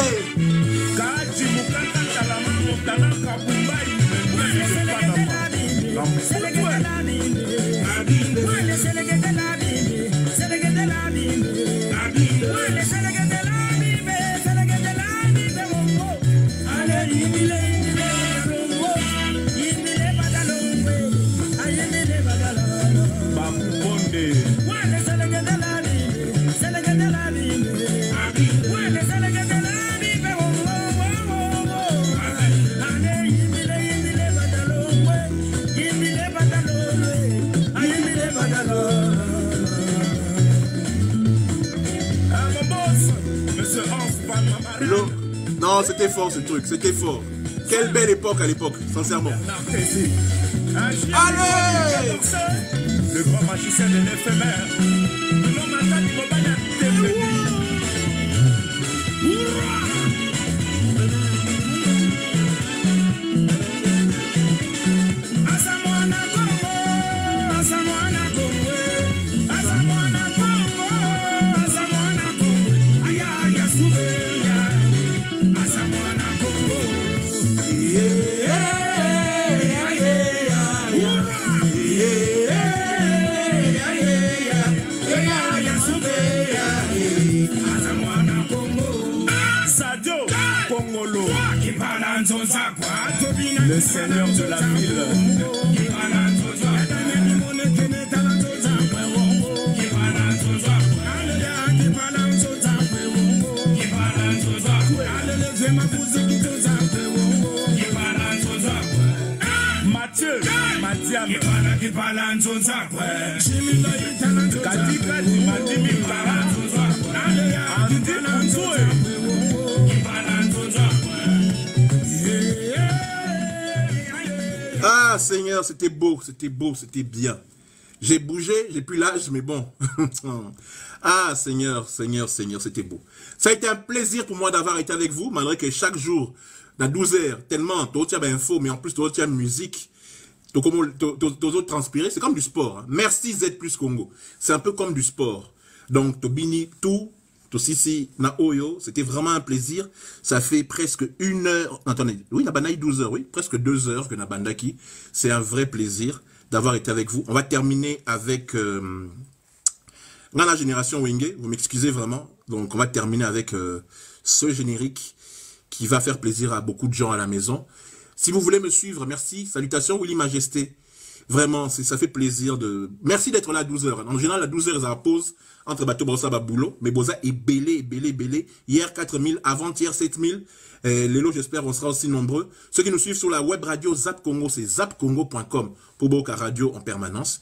Non, c'était fort ce truc, c'était fort. Quelle belle époque à l'époque, sincèrement. Allez! Le grand magicien de l'éphémère. Le seigneur de la ville. Mathieu, Madiam, Katika di Madimi Para, Ah Seigneur, c'était beau, c'était bien. J'ai bougé, j'ai plus l'âge, mais bon. Ah Seigneur, c'était beau. Ça a été un plaisir pour moi d'avoir été avec vous, malgré que chaque jour, à 12h, tellement, tu as info, mais en plus, tu as musique, tu as transpiré, c'est comme du sport. Hein. Merci Z plus Congo. C'est un peu comme du sport. Donc, Tobini, tout, Tosisi, na Oyo, c'était vraiment un plaisir. Ça fait presque 1 heure. Attendez, oui, Nabanaï 12 heures, oui, presque 2 heures que Nabandaki. C'est un vrai plaisir d'avoir été avec vous. On va terminer avec la génération Wenge. Vous m'excusez vraiment. Donc, on va terminer avec ce générique qui va faire plaisir à beaucoup de gens à la maison. Si vous voulez me suivre, merci. Salutations, Willy Majesté. Vraiment, ça fait plaisir de... Merci d'être là à 12 heures. En général, à 12 heures, ça pause entre bateau Bossa Baboulot. Mais Bosa est belé. Hier, 4000. Avant-hier, 7000. Les lots, j'espère, on sera aussi nombreux. Ceux qui nous suivent sur la web radio Zap Congo, c'est zapcongo.com pour Boka Radio en permanence.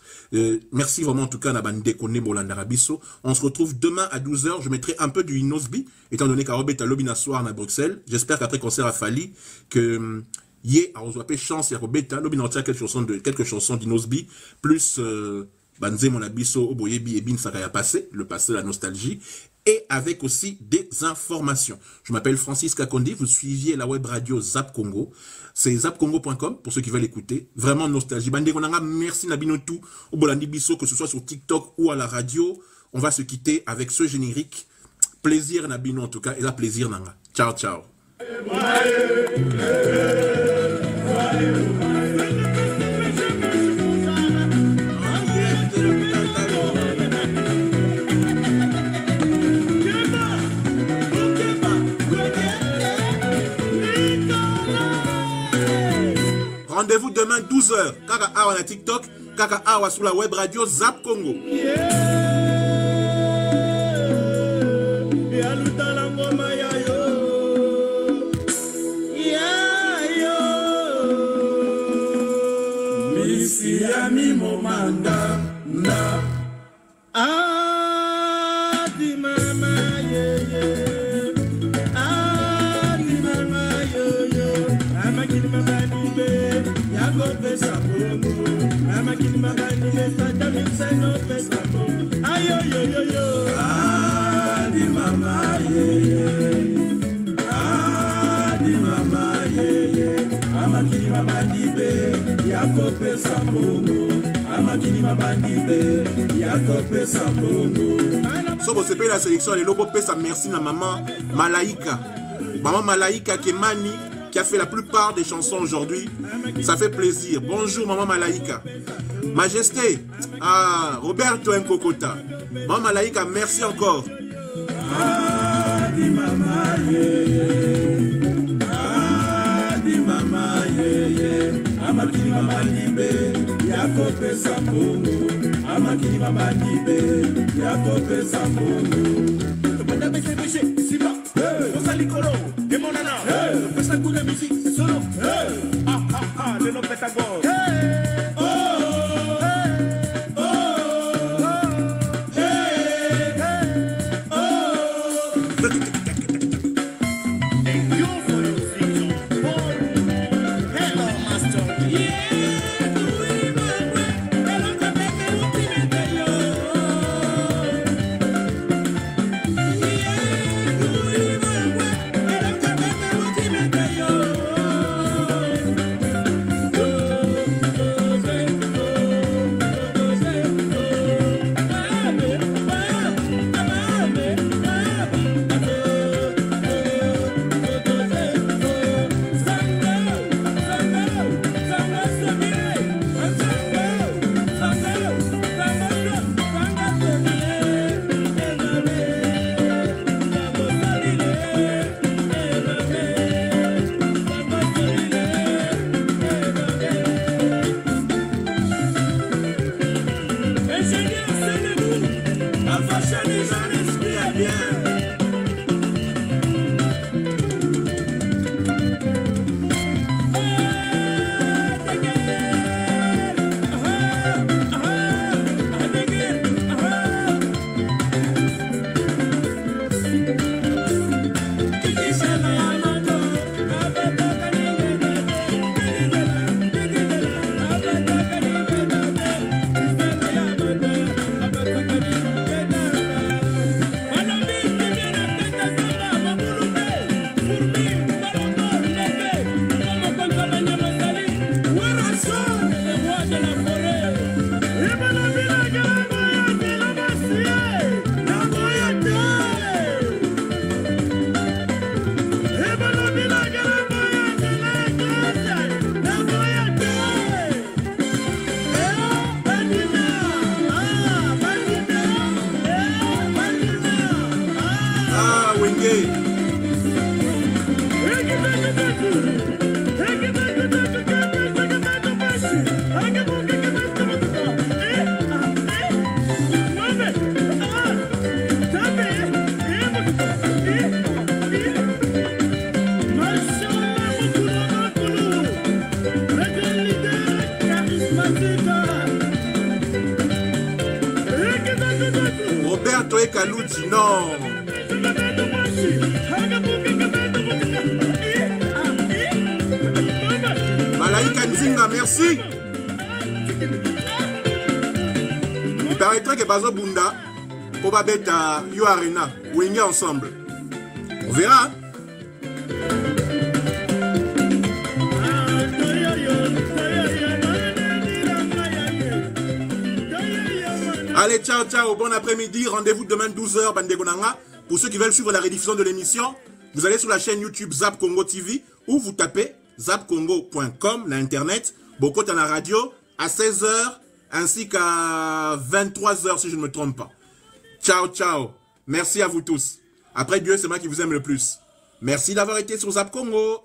Merci vraiment en tout cas à Nabande Kone Bolandarabiso. On se retrouve demain à 12 heures. Je mettrai un peu du Inosbi, étant donné qu'à Robert Lobina soir à Bruxelles. J'espère qu'après concert à Fali, que... Yé, on se appelle chance et Robeta, l'obin quelques chansons d'Inosbi, plus Banze Monabiso, Oboyebi et Bin Sakaya passé, le passé, la nostalgie, et avec aussi des informations. Je m'appelle Francis Kakondi, vous suiviez la web radio Zap Congo, c'est zapcongo.com pour ceux qui veulent écouter. Vraiment nostalgie. Bande Konanga, merci Nabinotou, Obolandi Biso, que ce soit sur TikTok ou à la radio. On va se quitter avec ce générique. Plaisir Nabino en tout cas, et là plaisir Nanga. Ciao, ciao. Rendez-vous demain 12h. Kaka Awa na TikTok, Kaka Awa sur la web radio Zap Congo. Yami momanda na adi mama ye adi mama yo amakini mama nibe yago pesa bongo amakini mama nibe tata mixeno pesa bongo ayo yo adi mama ye adi mama ye amakini mama nibe yakope sambongo amakini mabandibe yakope sambongo. So vous savez la sélection les logos pesa merci na maman Malaika. Maman Malaika Kemani qui a fait la plupart des chansons aujourd'hui. Ça fait plaisir. Bonjour maman Malaika. Majesté. Ah, Roberto Nkokota. Maman Malaika, merci encore. Adi mama ye. Adi mama ye. Amakini mama libe, yako kopesa mbongo amakili babanibe ya kopesa mbongo topanda besebeshe siba osalikolo emonana pesa kuna misi solo lelo petagon Roberto Ekaluti, non. Malaika Nzinga, merci. Il paraîtrait que Bazo Bunda, Obabeta, Yo Arena, Wenge ensemble. On verra. Allez, ciao, ciao, bon après-midi. Rendez-vous demain 12h, Bandegonanga. Pour ceux qui veulent suivre la rediffusion de l'émission, vous allez sur la chaîne YouTube Zap Congo TV ou vous tapez zapcongo.com, l'internet, Bokota la radio, à 16h ainsi qu'à 23h si je ne me trompe pas. Ciao, ciao. Merci à vous tous. Après Dieu, c'est moi qui vous aime le plus. Merci d'avoir été sur Zap Congo.